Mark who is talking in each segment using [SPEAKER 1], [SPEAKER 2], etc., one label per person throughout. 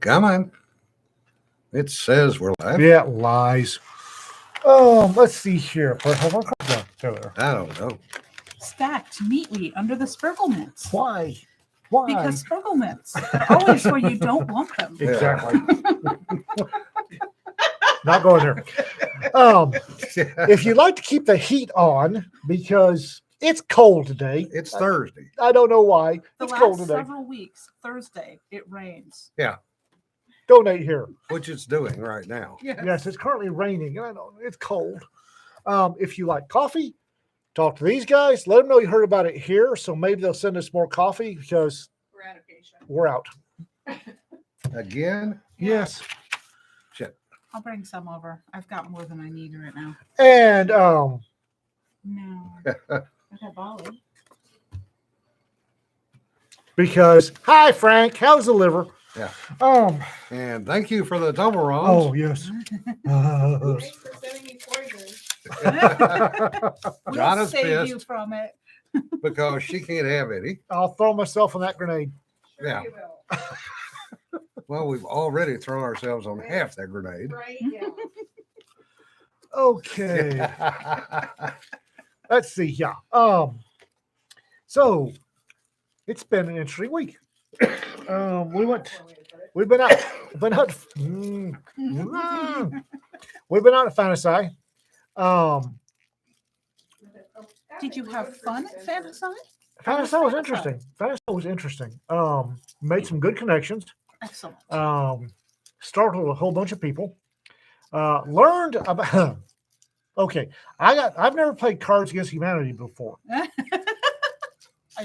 [SPEAKER 1] Come on. It says we're live.
[SPEAKER 2] Yeah, lies. Let's see here. There.
[SPEAKER 1] I don't know.
[SPEAKER 3] Stacked neatly under the sparkle mints.
[SPEAKER 2] Why? Why?
[SPEAKER 3] Because sparkle mints are always where you don't want them.
[SPEAKER 2] Exactly. Not going there. If you'd like to keep the heat on, because it's cold today.
[SPEAKER 1] It's Thursday.
[SPEAKER 2] I don't know why.
[SPEAKER 3] The
[SPEAKER 2] It's cold
[SPEAKER 3] last
[SPEAKER 2] today.
[SPEAKER 3] several weeks, Thursday, it rains.
[SPEAKER 1] Yeah,
[SPEAKER 2] Donate here.
[SPEAKER 1] which it's doing right now.
[SPEAKER 2] Yes, it's currently raining. I know it's cold. If you like coffee, talk to these guys. Let them know you heard about it here. So maybe they'll send us more coffee because we're out.
[SPEAKER 1] Again?
[SPEAKER 2] Yes.
[SPEAKER 1] Shit.
[SPEAKER 3] I'll bring some over. I've got more than I need right now.
[SPEAKER 2] And
[SPEAKER 3] No. I got Bali.
[SPEAKER 2] because hi Frank, how's the liver?
[SPEAKER 1] Yeah.
[SPEAKER 2] And
[SPEAKER 1] thank you for the Toblerones.
[SPEAKER 2] oh yes.
[SPEAKER 4] Thanks for sending me poison.
[SPEAKER 3] We'll
[SPEAKER 1] Donna's
[SPEAKER 3] save
[SPEAKER 1] pissed
[SPEAKER 3] you from it.
[SPEAKER 1] because she can't have any.
[SPEAKER 2] I'll throw myself on that grenade.
[SPEAKER 4] Sure
[SPEAKER 1] Yeah.
[SPEAKER 4] you will.
[SPEAKER 1] Well, we've already thrown ourselves on half that grenade.
[SPEAKER 4] Right? Yeah.
[SPEAKER 2] Okay. Let's see. Yeah. So it's been an interesting week. We've been out. We've been out at Fantasy.
[SPEAKER 3] Did you have fun at Fantasy?
[SPEAKER 2] Fantasy was interesting. Fantasy was interesting. Made some good connections.
[SPEAKER 3] Excellent.
[SPEAKER 2] Startled a whole bunch of people. Learned about. Okay, I've never played Cards Against Humanity before,
[SPEAKER 3] I
[SPEAKER 2] and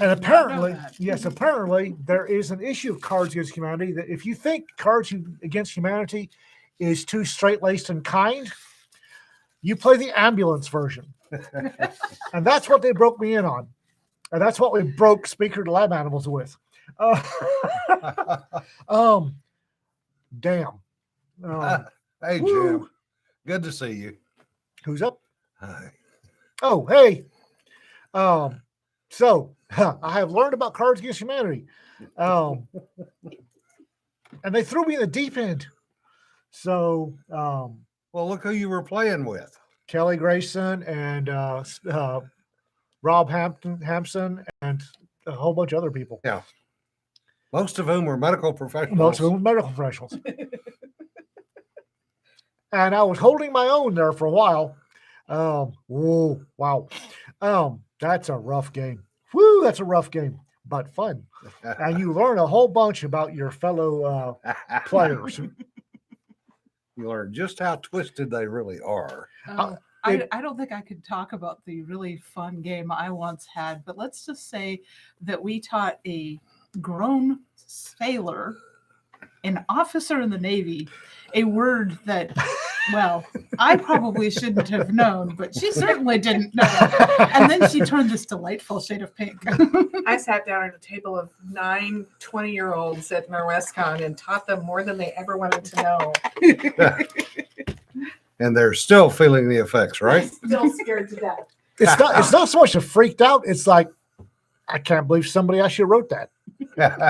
[SPEAKER 3] did not know
[SPEAKER 2] apparently,
[SPEAKER 3] that.
[SPEAKER 2] yes, apparently there is an issue of Cards Against Humanity that if you think Cards Against Humanity is too straight-laced and kind, you play the ambulance version, and that's what they broke me in on, and that's what we broke Speaker to Lab Animals with. Damn.
[SPEAKER 1] Hey,
[SPEAKER 2] Woo.
[SPEAKER 1] Jim. Good to see you.
[SPEAKER 2] Who's up?
[SPEAKER 1] Hi.
[SPEAKER 2] Oh, hey. So I have learned about Cards Against Humanity. And they threw me in the deep end. So
[SPEAKER 1] Well, look who you were playing with.
[SPEAKER 2] Kelly Grayson and Rob Hampson and a whole bunch of other people.
[SPEAKER 1] Yeah. Most of whom were medical professionals.
[SPEAKER 2] Most of them were medical professionals. And I was holding my own there for a while. Whoa, wow. That's a rough game. Woo, that's a rough game, but fun. And you learn a whole bunch about your fellow players.
[SPEAKER 1] You learn just how twisted they really are.
[SPEAKER 3] I don't think I could talk about the really fun game I once had, but let's just say that we taught a grown sailor, an officer in the Navy, a word that, well, I probably shouldn't have known, but she certainly didn't know. And then she turned this delightful shade of pink.
[SPEAKER 4] I sat down at a table of 9 20-year-olds at Norwestcon and taught them more than they ever wanted to know.
[SPEAKER 1] And they're still feeling the effects, right?
[SPEAKER 4] Still scared to death.
[SPEAKER 2] It's not so much a freaked out. It's like, I can't believe somebody actually wrote that.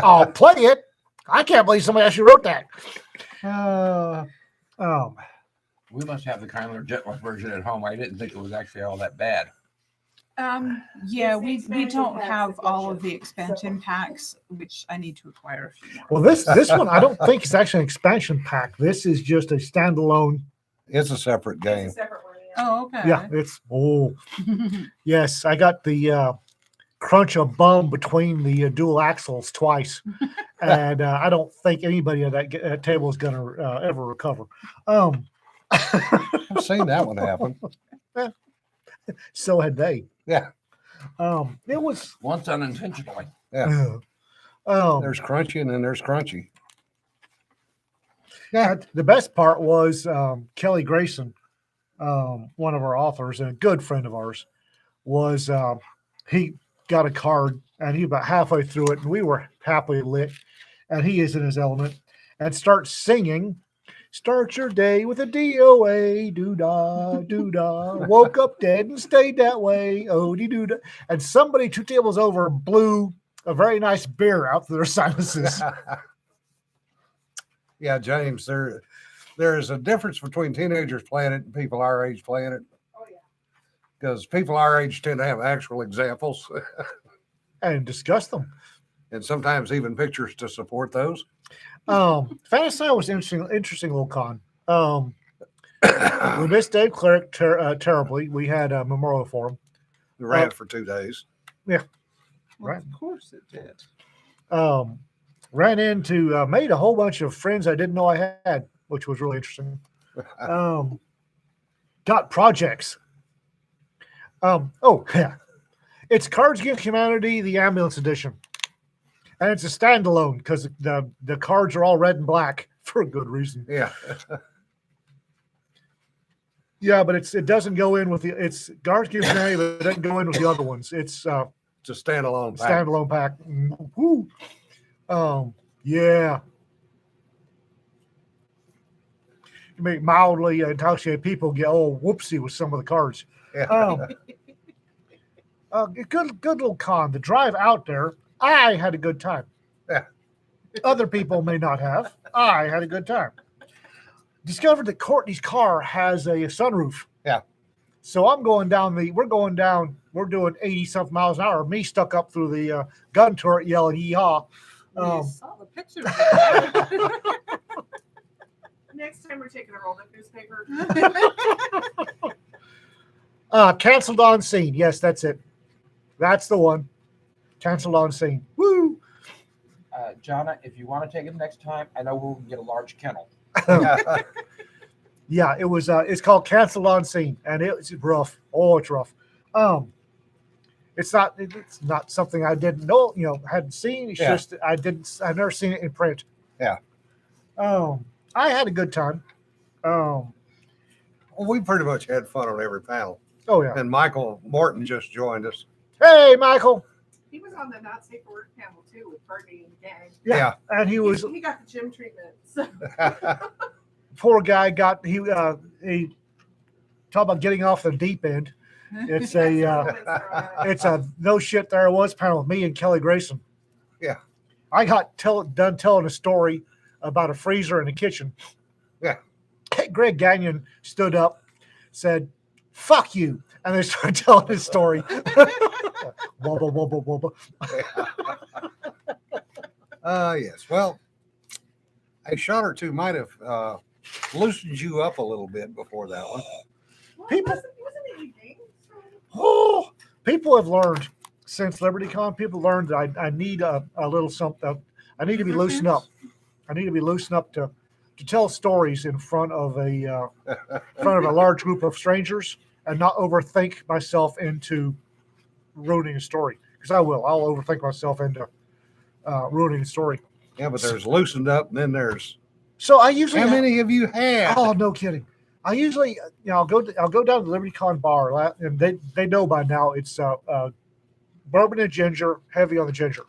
[SPEAKER 2] I'll play it. I can't believe somebody actually wrote that.
[SPEAKER 5] We must have the kindler, gentler version at home. I didn't think it was actually all that bad.
[SPEAKER 3] Yeah,
[SPEAKER 4] It's the
[SPEAKER 3] we
[SPEAKER 4] expansion
[SPEAKER 3] don't
[SPEAKER 4] packs
[SPEAKER 3] have all of
[SPEAKER 4] edition,
[SPEAKER 3] the expansion
[SPEAKER 4] so-
[SPEAKER 3] packs, which I need to acquire a few more.
[SPEAKER 2] Well, this one, I don't think it's actually an expansion pack. This is just a standalone.
[SPEAKER 1] It's a separate
[SPEAKER 4] It's
[SPEAKER 1] game.
[SPEAKER 4] a separate one.
[SPEAKER 3] Oh, okay.
[SPEAKER 2] Yeah, it's, yes, I got the crunch a bum between the dual axles twice. And I don't think anybody at that table is going to ever recover.
[SPEAKER 1] I've seen that one happen.
[SPEAKER 2] So had they.
[SPEAKER 1] Yeah.
[SPEAKER 2] It was.
[SPEAKER 5] Once unintentionally.
[SPEAKER 1] Yeah.
[SPEAKER 2] Um,
[SPEAKER 1] There's crunchy and then there's crunchy.
[SPEAKER 2] yeah, the best part was Kelly Grayson, one of our authors and a good friend of ours, was he got a card and he about halfway through it, and we were happily lit, and he is in his element and starts singing. Start your day with a DOA, doo-dah, doo-dah. Woke up dead and stayed that way, oh-dee-doo-dah. And somebody 2 tables over blew a very nice beer out through their sinuses.
[SPEAKER 1] Yeah, James, there is a difference between teenagers playing it and people our age playing it.
[SPEAKER 4] Oh, yeah.
[SPEAKER 1] Because people our age tend to have actual examples
[SPEAKER 2] and discuss them.
[SPEAKER 1] and sometimes even pictures to support those.
[SPEAKER 2] Fantasy Night was an interesting little con. We missed Dave Cleric terribly. We had a memorial for him.
[SPEAKER 1] We ran it for 2 days.
[SPEAKER 3] Well,
[SPEAKER 2] Right.
[SPEAKER 3] Of course it did.
[SPEAKER 2] Ran into, made a whole bunch of friends I didn't know I had, which was really interesting. Got projects. Oh, yeah. It's Cards Against Humanity, the Ambulance Edition. And it's a standalone because the cards are all red and black for a good reason.
[SPEAKER 1] Yeah.
[SPEAKER 2] Yeah, but it doesn't go in with it's Cards Against Humanity, but it doesn't go in with the other ones. It's
[SPEAKER 1] It's a standalone pack.
[SPEAKER 2] standalone pack. Woo. Yeah. You make mildly intoxicated people get whoopsie with some of the cards.
[SPEAKER 1] Yeah.
[SPEAKER 2] Good little con. The drive out there, I had a good time.
[SPEAKER 1] Yeah.
[SPEAKER 2] Other people may not have. I had a good time. Discovered that Courtney's car has a sunroof.
[SPEAKER 1] Yeah.
[SPEAKER 2] So we're doing 80 something miles an hour. Me stuck up through the gun turret yelling yeehaw.
[SPEAKER 3] We saw the pictures.
[SPEAKER 4] Next time we're taking a roll up newspaper.
[SPEAKER 2] Canceled on scene. Yes, that's it. That's the one. Canceled on scene. Woo!
[SPEAKER 5] Jonna, if you want to take it next time, I know we'll get a large kennel.
[SPEAKER 2] Yeah, it was. It's called Canceled on Scene, and it's rough. Oh, it's rough. It's not something I didn't know. Hadn't seen. It's just I've never seen it in print.
[SPEAKER 1] Yeah.
[SPEAKER 2] I had a good time.
[SPEAKER 1] Well, we pretty much had fun on every panel.
[SPEAKER 2] Oh yeah.
[SPEAKER 1] And Michael Morton just joined us.
[SPEAKER 2] Hey, Michael.
[SPEAKER 4] He was on the Not Safe for Work panel too with Courtney and the gang.
[SPEAKER 2] Yeah. And he
[SPEAKER 4] got the gym treatment. So.
[SPEAKER 2] Poor guy he talk about getting off the deep end. It's a no shit there was panel with me and Kelly Grayson.
[SPEAKER 1] Yeah.
[SPEAKER 2] I got done telling a story about a freezer in the kitchen.
[SPEAKER 1] Yeah.
[SPEAKER 2] Greg Gagnon stood up, said, "Fuck you," and they started telling his story. Wubba wubba wubba.
[SPEAKER 1] Yes. Well, a shot or two might have loosened you up a little bit before that one.
[SPEAKER 4] Well,
[SPEAKER 2] People-
[SPEAKER 4] it wasn't anything.
[SPEAKER 2] Oh, people have learned since LibertyCon. People learned that I need a little something. I need to be loosened up. I need to be loosened up to tell stories in front of a large group of strangers and not overthink myself into ruining a story. Because I'll overthink myself into ruining a story.
[SPEAKER 1] Yeah, but there's loosened up, and then there's
[SPEAKER 2] So I usually
[SPEAKER 1] how many have you had?
[SPEAKER 2] Oh, no kidding. I usually, I'll go down to the LibertyCon bar, and they know by now it's bourbon and ginger, heavy on the ginger,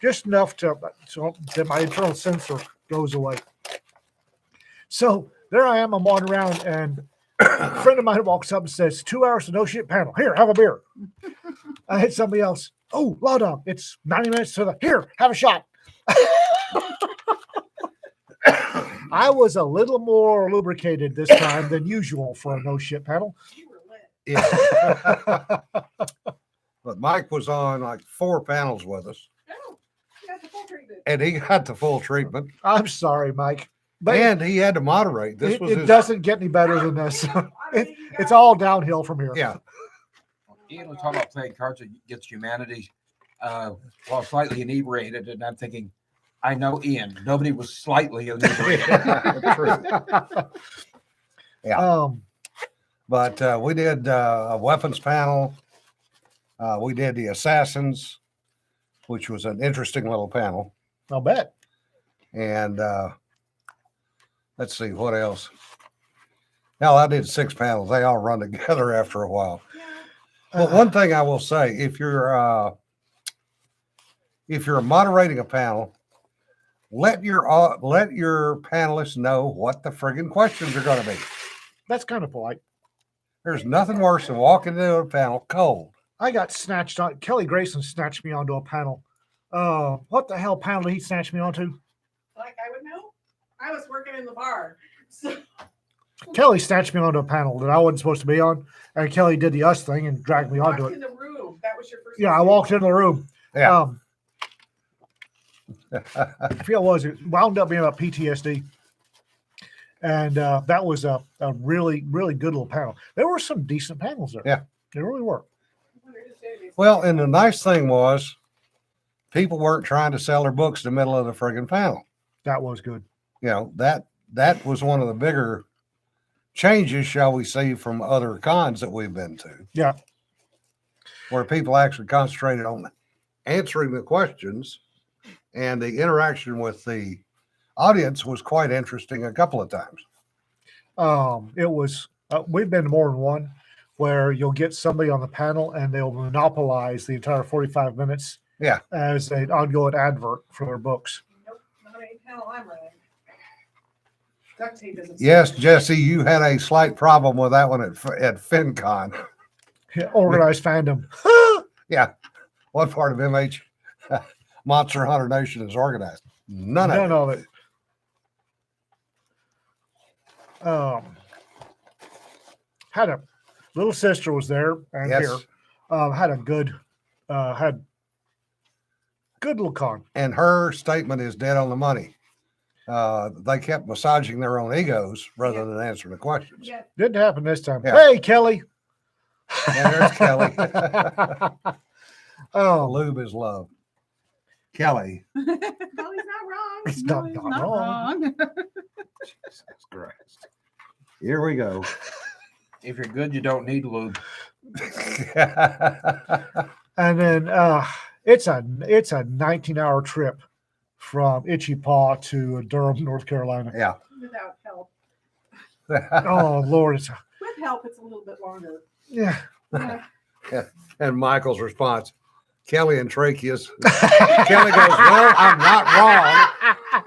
[SPEAKER 2] just enough so that my internal censor goes away. So there I am. I'm walking around, and a friend of mine walks up and says, 2 hours to no shit panel. Here, have a beer. I hit somebody else. Oh, Law Dog, it's 90 minutes to here, have a shot. I was a little more lubricated this time than usual for a no shit panel.
[SPEAKER 4] You were lit.
[SPEAKER 1] Yeah. But Mike was on like 4 panels with us,
[SPEAKER 4] Oh, you got the full treatment.
[SPEAKER 1] and he got the full treatment,
[SPEAKER 2] I'm sorry, Mike. But
[SPEAKER 1] and he had to moderate. This was
[SPEAKER 2] it
[SPEAKER 1] his,
[SPEAKER 2] doesn't get any better than this.
[SPEAKER 4] I mean,
[SPEAKER 2] It's all downhill from here.
[SPEAKER 1] yeah.
[SPEAKER 5] Ian was talking about playing Cards Against Humanity while slightly inebriated, and I'm thinking, I know Ian. Nobody was slightly inebriated.
[SPEAKER 1] True. Yeah. But we did a weapons panel. We did the assassins, which was an interesting little panel.
[SPEAKER 2] I'll bet.
[SPEAKER 1] And let's see what else. Hell, I did 6 panels. They all run together after a while. But one thing I will say, if you're moderating a panel, let your panelists know what the friggin' questions are going to be.
[SPEAKER 2] That's kind of polite.
[SPEAKER 1] There's nothing worse than walking into a panel cold.
[SPEAKER 2] I got snatched on. Kelly Grayson snatched me onto a panel. What the hell panel did he snatch me onto?
[SPEAKER 4] Like I would know. I was working in the bar. So
[SPEAKER 2] Kelly snatched me onto a panel that I wasn't supposed to be on, and Kelly did the us thing and dragged me
[SPEAKER 4] walked
[SPEAKER 2] onto
[SPEAKER 4] in
[SPEAKER 2] it.
[SPEAKER 4] the room. That was your first.
[SPEAKER 2] Yeah, I walked into the room.
[SPEAKER 1] Yeah.
[SPEAKER 2] I forget what it wound up being about PTSD. And that was a really, really good little panel. There were some decent panels there.
[SPEAKER 1] Yeah.
[SPEAKER 2] There really were.
[SPEAKER 1] Well, and the nice thing was people weren't trying to sell their books in the middle of the friggin' panel.
[SPEAKER 2] That was good.
[SPEAKER 1] You know, that was one of the bigger changes, shall we say, from other cons that we've been to.
[SPEAKER 2] Yeah.
[SPEAKER 1] Where people actually concentrated on answering the questions, and the interaction with the audience was quite interesting a couple of times.
[SPEAKER 2] It was, we've been to more than one where you'll get somebody on the panel and they'll monopolize the entire 45 minutes.
[SPEAKER 1] Yeah.
[SPEAKER 2] As an ongoing advert for their books.
[SPEAKER 4] Nope, not any panel I'm running. Duct tape isn't.
[SPEAKER 1] Yes, Jesse, you had a slight problem with that one at FinCon.
[SPEAKER 2] Yeah, organized fandom.
[SPEAKER 1] Yeah. What part of MH Monster Hunter Nation is organized? None of it.
[SPEAKER 2] None of it. Had a little sister was there and
[SPEAKER 1] Yes.
[SPEAKER 2] here. Had a good little con.
[SPEAKER 1] And her statement is dead on the money. They kept massaging their own egos rather than answering the questions.
[SPEAKER 4] Yeah,
[SPEAKER 2] Didn't happen this time.
[SPEAKER 1] Yeah.
[SPEAKER 2] Hey, Kelly.
[SPEAKER 1] And there's Kelly.
[SPEAKER 2] Oh,
[SPEAKER 1] Lube is love. Kelly.
[SPEAKER 4] Kelly's not wrong.
[SPEAKER 2] it's
[SPEAKER 3] No,
[SPEAKER 2] not,
[SPEAKER 3] he's
[SPEAKER 2] not
[SPEAKER 3] not
[SPEAKER 2] wrong.
[SPEAKER 3] wrong.
[SPEAKER 1] Jesus Christ. Here we go.
[SPEAKER 5] If you're good, you don't need lube.
[SPEAKER 2] And then it's a 19-hour trip from Itchy Paw to Durham, North Carolina.
[SPEAKER 1] Yeah.
[SPEAKER 4] Without help.
[SPEAKER 2] Oh Lord, it's
[SPEAKER 4] With help, it's a little bit longer.
[SPEAKER 2] yeah.
[SPEAKER 1] And Michael's response, Kelly and tracheas. Kelly goes, well, I'm not wrong.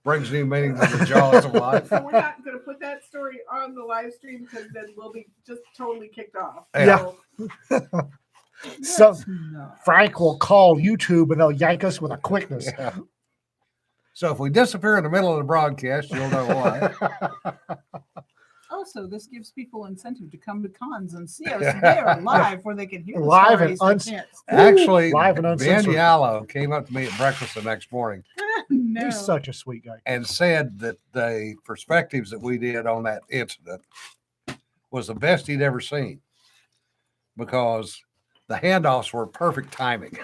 [SPEAKER 1] Brings new meaning to the jaws of life.
[SPEAKER 4] So we're not going to put that story on the live stream because then we'll be just totally kicked off.
[SPEAKER 2] Yeah.
[SPEAKER 4] So,
[SPEAKER 2] So
[SPEAKER 3] No.
[SPEAKER 2] Frank will call YouTube and they'll yank us with a quickness.
[SPEAKER 1] Yeah. So if we disappear in the middle of the broadcast, you'll know why.
[SPEAKER 3] Also, this gives people incentive to come to cons and see us there live where they can hear the
[SPEAKER 2] Live and
[SPEAKER 3] stories they can't see.
[SPEAKER 1] Actually,
[SPEAKER 2] Live and
[SPEAKER 1] Ben
[SPEAKER 2] uncensored.
[SPEAKER 1] Yallo came up to me at breakfast the next morning
[SPEAKER 3] No.
[SPEAKER 2] He's such a sweet guy.
[SPEAKER 1] and said that the perspectives that we did on that incident was the best he'd ever seen because the handoffs were perfect timing.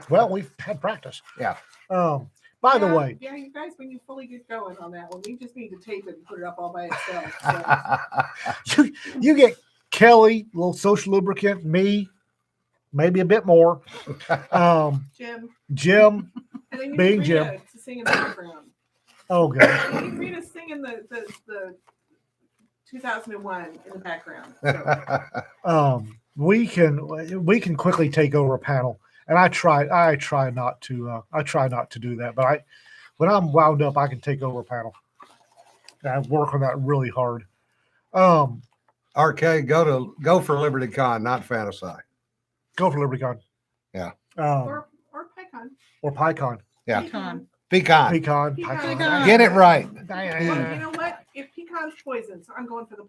[SPEAKER 2] Well, we've had practice.
[SPEAKER 1] Yeah.
[SPEAKER 2] By the
[SPEAKER 4] yeah,
[SPEAKER 2] way,
[SPEAKER 4] Yeah, you guys, when you fully get going on that one, we just need to tape it and put it up all by itself. So.
[SPEAKER 2] you get Kelly, a little social lubricant, me, maybe a bit more. Jim.
[SPEAKER 4] And then you
[SPEAKER 2] Being
[SPEAKER 4] need
[SPEAKER 2] Jim.
[SPEAKER 4] Rita to sing in the background.
[SPEAKER 2] Oh god.
[SPEAKER 4] You need Rita singing the 2001 in the background. So.
[SPEAKER 2] We can quickly take over a panel, and I try not to do that. But when I'm wound up, I can take over a panel. And I work on that really hard.
[SPEAKER 1] RK, go for Liberty Con, not Fantasy.
[SPEAKER 2] Go for LibertyCon.
[SPEAKER 1] Yeah.
[SPEAKER 4] Or PyCon.
[SPEAKER 2] Or PyCon.
[SPEAKER 1] Yeah.
[SPEAKER 3] Pecan.
[SPEAKER 1] Pecan.
[SPEAKER 2] Pecan.
[SPEAKER 4] Pecan.
[SPEAKER 2] PyCon.
[SPEAKER 1] Get it right.
[SPEAKER 4] Well, you know what? If pecan's poison, so I'm going for the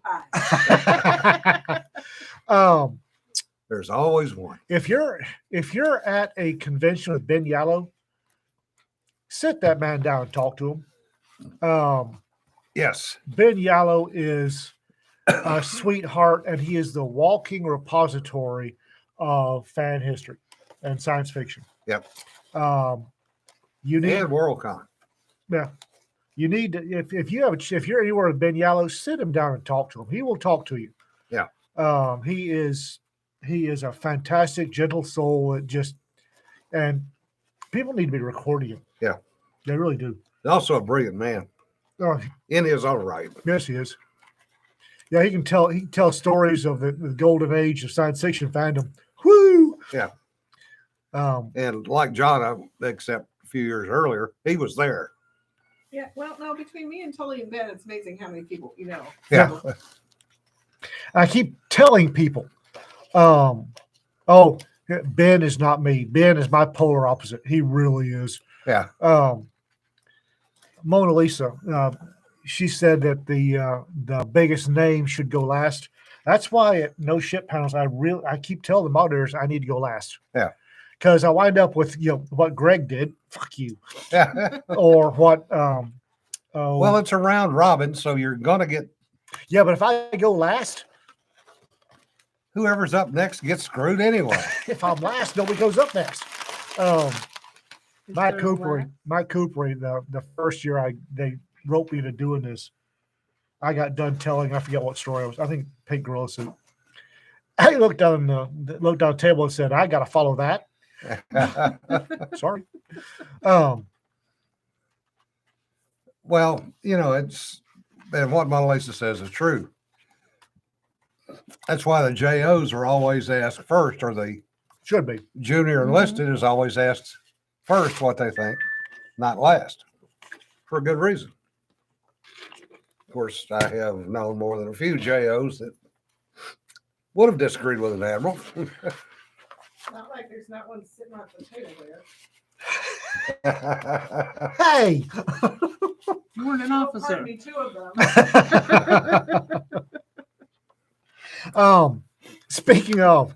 [SPEAKER 4] pie.
[SPEAKER 1] There's always one.
[SPEAKER 2] If you're at a convention with Ben Yallo, sit that man down and talk to him.
[SPEAKER 1] Yes.
[SPEAKER 2] Ben Yallo is a sweetheart, and he is the walking repository of fan history and science fiction.
[SPEAKER 1] Yep.
[SPEAKER 2] You need
[SPEAKER 1] And WorldCon.
[SPEAKER 2] you need to if you're anywhere with Ben Yallo, sit him down and talk to him. He will talk to you.
[SPEAKER 1] Yeah.
[SPEAKER 2] He is a fantastic, gentle soul. And people need to be recording him.
[SPEAKER 1] Yeah.
[SPEAKER 2] They really do.
[SPEAKER 1] Also a brilliant man
[SPEAKER 2] Oh,
[SPEAKER 1] in his own right.
[SPEAKER 2] yes, he is. Yeah, he can tell stories of the golden age of science fiction fandom. Woo!
[SPEAKER 1] Yeah.
[SPEAKER 2] And
[SPEAKER 1] like John, except a few years earlier, he was there.
[SPEAKER 4] Yeah, well, no, between me and Tully and Ben, it's amazing how many people you know.
[SPEAKER 1] Yeah.
[SPEAKER 2] I keep telling people, Ben is not me. Ben is my polar opposite. He really is.
[SPEAKER 1] Yeah.
[SPEAKER 2] Mona Lisa. She said that the biggest name should go last. That's why at no shit panels I keep telling the moderators I need to go last.
[SPEAKER 1] Yeah.
[SPEAKER 2] Because I wind up with what Greg did. Fuck you.
[SPEAKER 1] Yeah.
[SPEAKER 2] Or what
[SPEAKER 1] Well, it's a round robin, so you're gonna get
[SPEAKER 2] yeah, but if I go last,
[SPEAKER 1] whoever's up next gets screwed anyway.
[SPEAKER 2] if I'm last, nobody goes up next.
[SPEAKER 3] Is
[SPEAKER 2] Mike
[SPEAKER 3] there a
[SPEAKER 2] Cooper, the first year they roped me to doing this, I got done telling, I forget what story it was. I think Pink Gorilla Suit. I looked down the table and said, I gotta follow that. Sorry.
[SPEAKER 1] Well, it's and what Mona Lisa says is true. That's why the JOs are always asked first, or the
[SPEAKER 2] Should be.
[SPEAKER 1] junior enlisted is always asked first what they think, not last, for a good reason. Of course, I have known more than a few JOs that would have disagreed with an admiral.
[SPEAKER 4] Not like there's not one sitting at the table there.
[SPEAKER 2] Hey.
[SPEAKER 3] You weren't an
[SPEAKER 4] Oh,
[SPEAKER 3] officer.
[SPEAKER 4] pardon me, 2 of them.
[SPEAKER 2] Speaking of,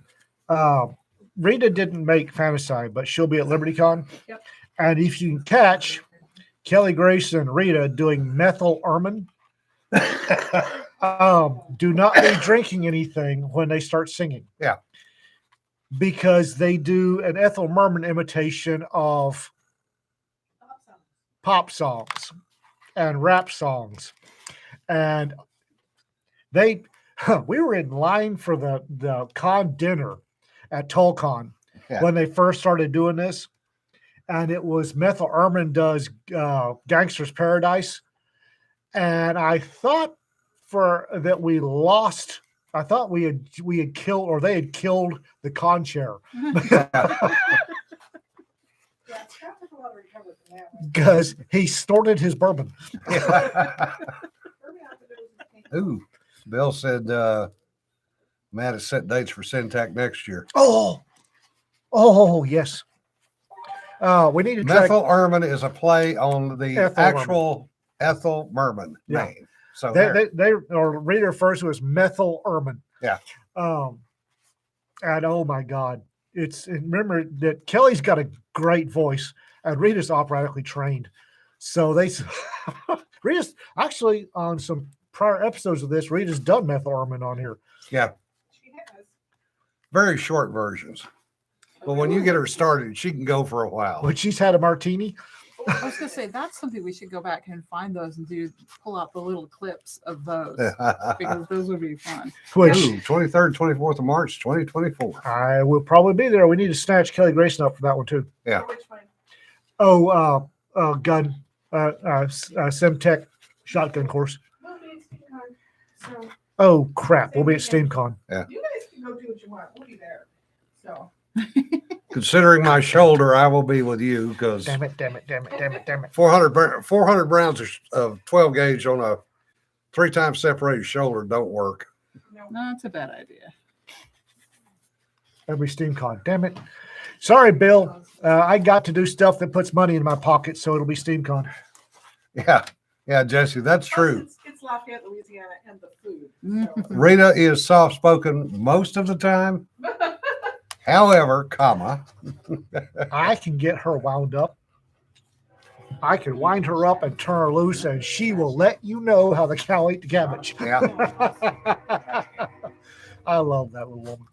[SPEAKER 2] Rita didn't make Fantasy, but she'll be at LibertyCon.
[SPEAKER 4] Yep.
[SPEAKER 2] And if you can catch Kelly Grace and Rita doing methyl ermine, do not be drinking anything when they start singing.
[SPEAKER 1] Yeah.
[SPEAKER 2] Because they do an Ethel Merman imitation of pop songs and rap songs. And we were in line for the con dinner at TollCon when they first started doing this. And it was Methyl Erman does Gangster's Paradise. And I thought that we lost. I thought we had killed, or they had killed the con chair.
[SPEAKER 4] Yeah, Scott took a lot of recovery from that one.
[SPEAKER 2] Because he snorted his bourbon.
[SPEAKER 1] Ooh, Bill said Matt has set dates for Syntac next year.
[SPEAKER 2] Oh, yes. We need to track.
[SPEAKER 1] Methyl ermine is a play on the
[SPEAKER 2] Ethel
[SPEAKER 1] actual Ethel Merman
[SPEAKER 2] Yeah.
[SPEAKER 1] name. So
[SPEAKER 2] They or Rita refers to as methyl ermine.
[SPEAKER 1] Yeah.
[SPEAKER 2] And oh my God, remember that Kelly's got a great voice, and Rita's operatically trained. So Rita's actually on some prior episodes of this. Rita's done methyl ermine on here.
[SPEAKER 1] yeah,
[SPEAKER 4] She has.
[SPEAKER 1] very short versions. But when you get her started, she can go for a while.
[SPEAKER 2] When she's had a martini.
[SPEAKER 3] I was gonna say that's something we should go back and find those and pull out the little clips of those because those would be fun.
[SPEAKER 2] Which
[SPEAKER 1] 23rd, 24th of March, 2024.
[SPEAKER 2] I will probably be there. We need to snatch Kelly Grayson up for that one too.
[SPEAKER 1] Yeah.
[SPEAKER 4] Which one?
[SPEAKER 2] Gun, Semtech shotgun course.
[SPEAKER 4] We'll be at SteamCon. So
[SPEAKER 2] Oh crap, we'll be at SteamCon.
[SPEAKER 4] you guys can go do what you want. We'll be there. So
[SPEAKER 1] Considering my shoulder, I will be with you because
[SPEAKER 2] Damn it.
[SPEAKER 1] 400 rounds of 12 gauge on a 3 times separated shoulder don't work.
[SPEAKER 4] no.
[SPEAKER 3] No, it's a bad idea.
[SPEAKER 2] Every SteamCon. Damn it. Sorry, Bill. I got to do stuff that puts money in my pocket, so it'll be SteamCon.
[SPEAKER 1] Yeah, Jesse, that's true.
[SPEAKER 4] It's Lafayette, Louisiana, and the food. So.
[SPEAKER 1] Rita is soft spoken most of the time. However,
[SPEAKER 2] I can get her wound up. I can wind her up and turn her loose, and she will let you know how the cow ate the cabbage.
[SPEAKER 1] yeah.
[SPEAKER 2] I love that little woman.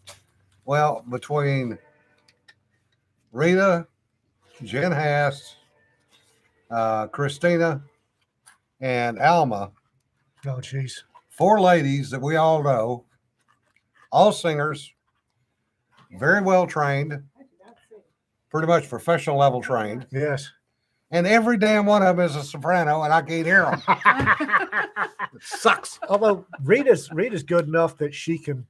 [SPEAKER 1] Well, between Rita, Jen Hass, Christina, and Alma,
[SPEAKER 2] Oh, jeez.
[SPEAKER 1] 4 ladies that we all know, all singers, very well trained,
[SPEAKER 4] I do not sing.
[SPEAKER 1] pretty much professional level trained,
[SPEAKER 2] Yes.
[SPEAKER 1] and every damn one of them is a soprano, and I can't hear them. It sucks.
[SPEAKER 2] Although Rita's good enough that she can.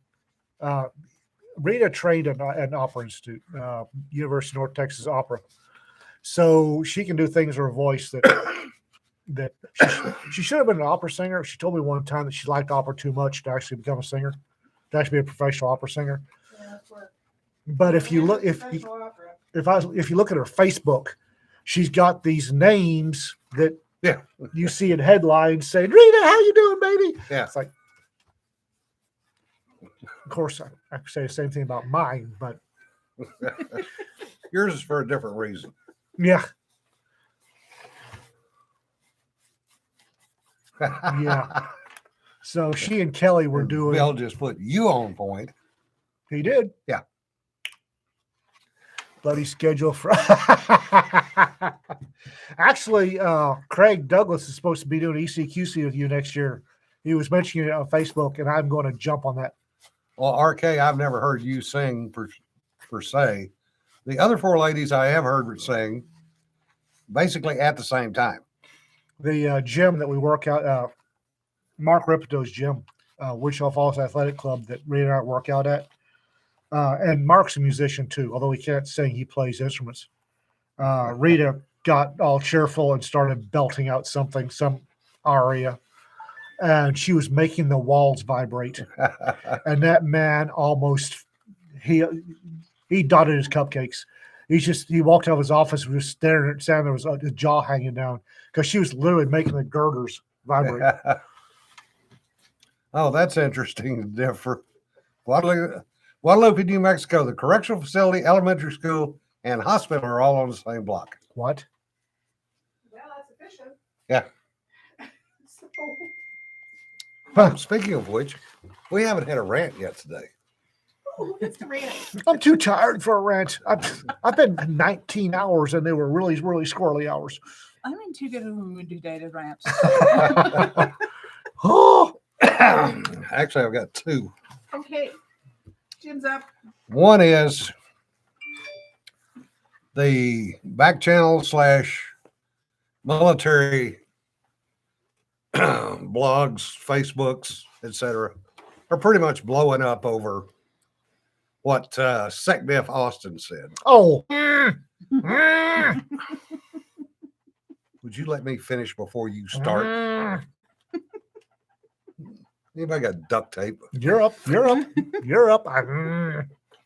[SPEAKER 2] Rita trained at an opera institute, University of North Texas Opera, so she can do things with her voice that she should have been an opera singer. She told me one time that she liked opera too much to actually become a singer, to actually be a professional opera singer.
[SPEAKER 4] Yeah, that's what-
[SPEAKER 2] But if you look,
[SPEAKER 4] Professional opera.
[SPEAKER 2] if you look at her Facebook, she's got these names that
[SPEAKER 1] Yeah.
[SPEAKER 2] You see in headlines saying, Rita, how you doing, baby?
[SPEAKER 1] Yeah.
[SPEAKER 2] It's like, of course, I could say the same thing about mine, but
[SPEAKER 1] Yours is for a different reason.
[SPEAKER 2] yeah. Yeah. So she and Kelly were
[SPEAKER 1] And
[SPEAKER 2] doing.
[SPEAKER 1] Bill just put you on point.
[SPEAKER 2] He did.
[SPEAKER 1] Yeah.
[SPEAKER 2] Bloody schedule for. Actually, Craig Douglas is supposed to be doing ECQC with you next year. He was mentioning it on Facebook, and I'm going to jump on that.
[SPEAKER 1] Well, RK, I've never heard you sing per se. The other four ladies I have heard sing basically at the same time.
[SPEAKER 2] The gym that we work out, Mark Ripeto's gym, Wichita Falls Athletic Club that Rita and I work out at. And Mark's a musician too, although he can't sing, he plays instruments. Rita got all cheerful and started belting out something, some aria, and she was making the walls vibrate. And that man almost he dotted his cupcakes. He walked out of his office, was standing there with his jaw hanging down because she was literally making the girders vibrate.
[SPEAKER 1] Oh, that's interesting. Different. Guadalupe, New Mexico, the correctional facility, elementary school, and hospital are all on the same block.
[SPEAKER 2] What?
[SPEAKER 4] Well, that's efficient.
[SPEAKER 1] Yeah.
[SPEAKER 4] So,
[SPEAKER 1] Speaking of which, we haven't had a rant yet today.
[SPEAKER 4] who gets the rant?
[SPEAKER 2] I'm too tired for a rant. I've been 19 hours and they were really, really squirrely hours.
[SPEAKER 3] I'm in too good of a mood to dated rants.
[SPEAKER 2] Oh,
[SPEAKER 1] Actually, I've got two.
[SPEAKER 4] Okay. Jim's up.
[SPEAKER 1] One is the back channel / military blogs, Facebooks, etc., are pretty much blowing up over what SecDef Austin said.
[SPEAKER 2] oh.
[SPEAKER 1] Would you let me finish before you start? Anybody got duct tape?
[SPEAKER 2] You're up. You're up. You're up.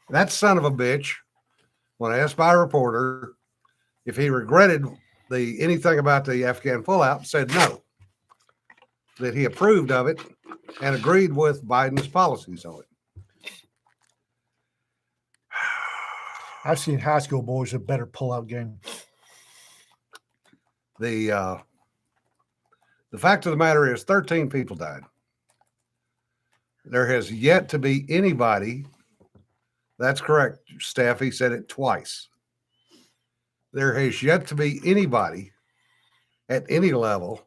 [SPEAKER 1] That son of a bitch, when asked by a reporter if he regretted anything about the Afghan pullout, said no, that he approved of it and agreed with Biden's policies on it.
[SPEAKER 2] I've seen high school boys with better pullout game.
[SPEAKER 1] The fact of the matter is 13 people died. There has yet to be anybody. That's correct, Steph. He said it twice. There has yet to be anybody at any level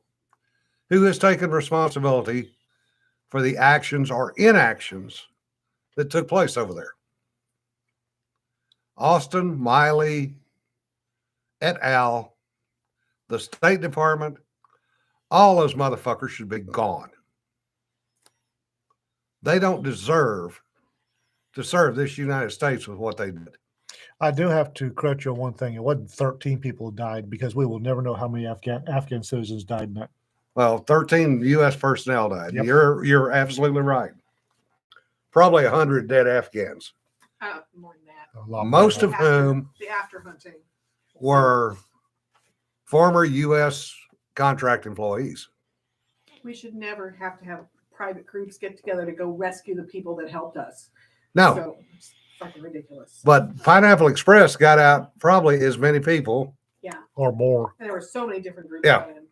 [SPEAKER 1] who has taken responsibility for the actions or inactions that took place over there. Austin, Miley, et al., the State Department, all those motherfuckers should be gone. They don't deserve to serve this United States with what they did.
[SPEAKER 2] I do have to correct you on one thing. It wasn't 13 people who died because we will never know how many Afghan citizens died in that.
[SPEAKER 1] Well, 13 U.S. personnel died.
[SPEAKER 2] Yep.
[SPEAKER 1] You're absolutely right. Probably 100 dead Afghans,
[SPEAKER 4] More than that.
[SPEAKER 2] A lot
[SPEAKER 1] most
[SPEAKER 2] more.
[SPEAKER 1] of whom
[SPEAKER 4] The after hunting.
[SPEAKER 1] were former U.S. contract employees.
[SPEAKER 4] We should never have to have private groups get together to go rescue the people that helped us.
[SPEAKER 1] No,
[SPEAKER 4] So it's fucking ridiculous.
[SPEAKER 1] but Pineapple Express got out probably as many people,
[SPEAKER 2] or more.
[SPEAKER 4] And there were so many different groups.
[SPEAKER 1] Yeah.
[SPEAKER 4] going in.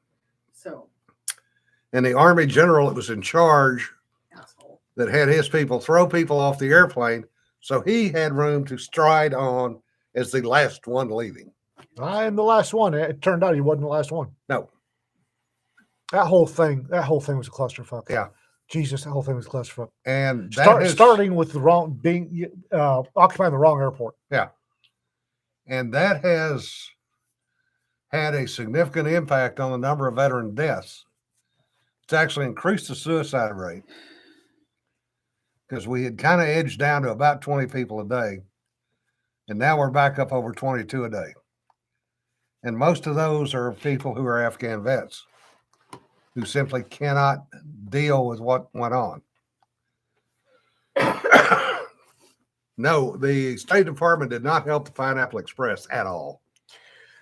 [SPEAKER 4] So,
[SPEAKER 1] and the Army general that was in charge
[SPEAKER 4] asshole.
[SPEAKER 1] that had his people throw people off the airplane, so he had room to stride on as the last one leaving.
[SPEAKER 2] I am the last one. It turned out he wasn't the last one.
[SPEAKER 1] No.
[SPEAKER 2] That whole thing was a clusterfuck.
[SPEAKER 1] Yeah.
[SPEAKER 2] Jesus, that whole thing was a clusterfuck.
[SPEAKER 1] And that has,
[SPEAKER 2] Starting with the wrong occupying the wrong airport.
[SPEAKER 1] and that has had a significant impact on the number of veteran deaths. It's actually increased the suicide rate because we had kind of edged down to about 20 people a day, and now we're back up over 22 a day. And most of those are people who are Afghan vets who simply cannot deal with what went on. No, the State Department did not help the Pineapple Express at all.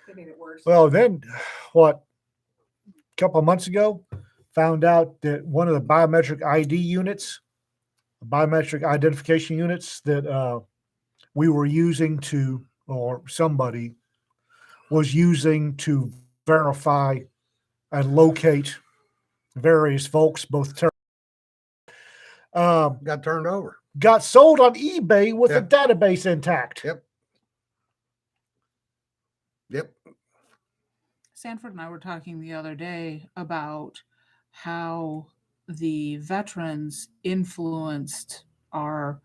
[SPEAKER 4] They made it worse.
[SPEAKER 2] Well, then what couple of months ago, found out that one of the biometric ID units, biometric identification units that we were using to, or somebody was using to verify and locate various folks,
[SPEAKER 1] Got turned over.
[SPEAKER 2] got sold on eBay with
[SPEAKER 1] Yeah.
[SPEAKER 2] the database intact.
[SPEAKER 1] Yep. Yep.
[SPEAKER 3] Sanford and I were talking the other day about how the veterans influenced our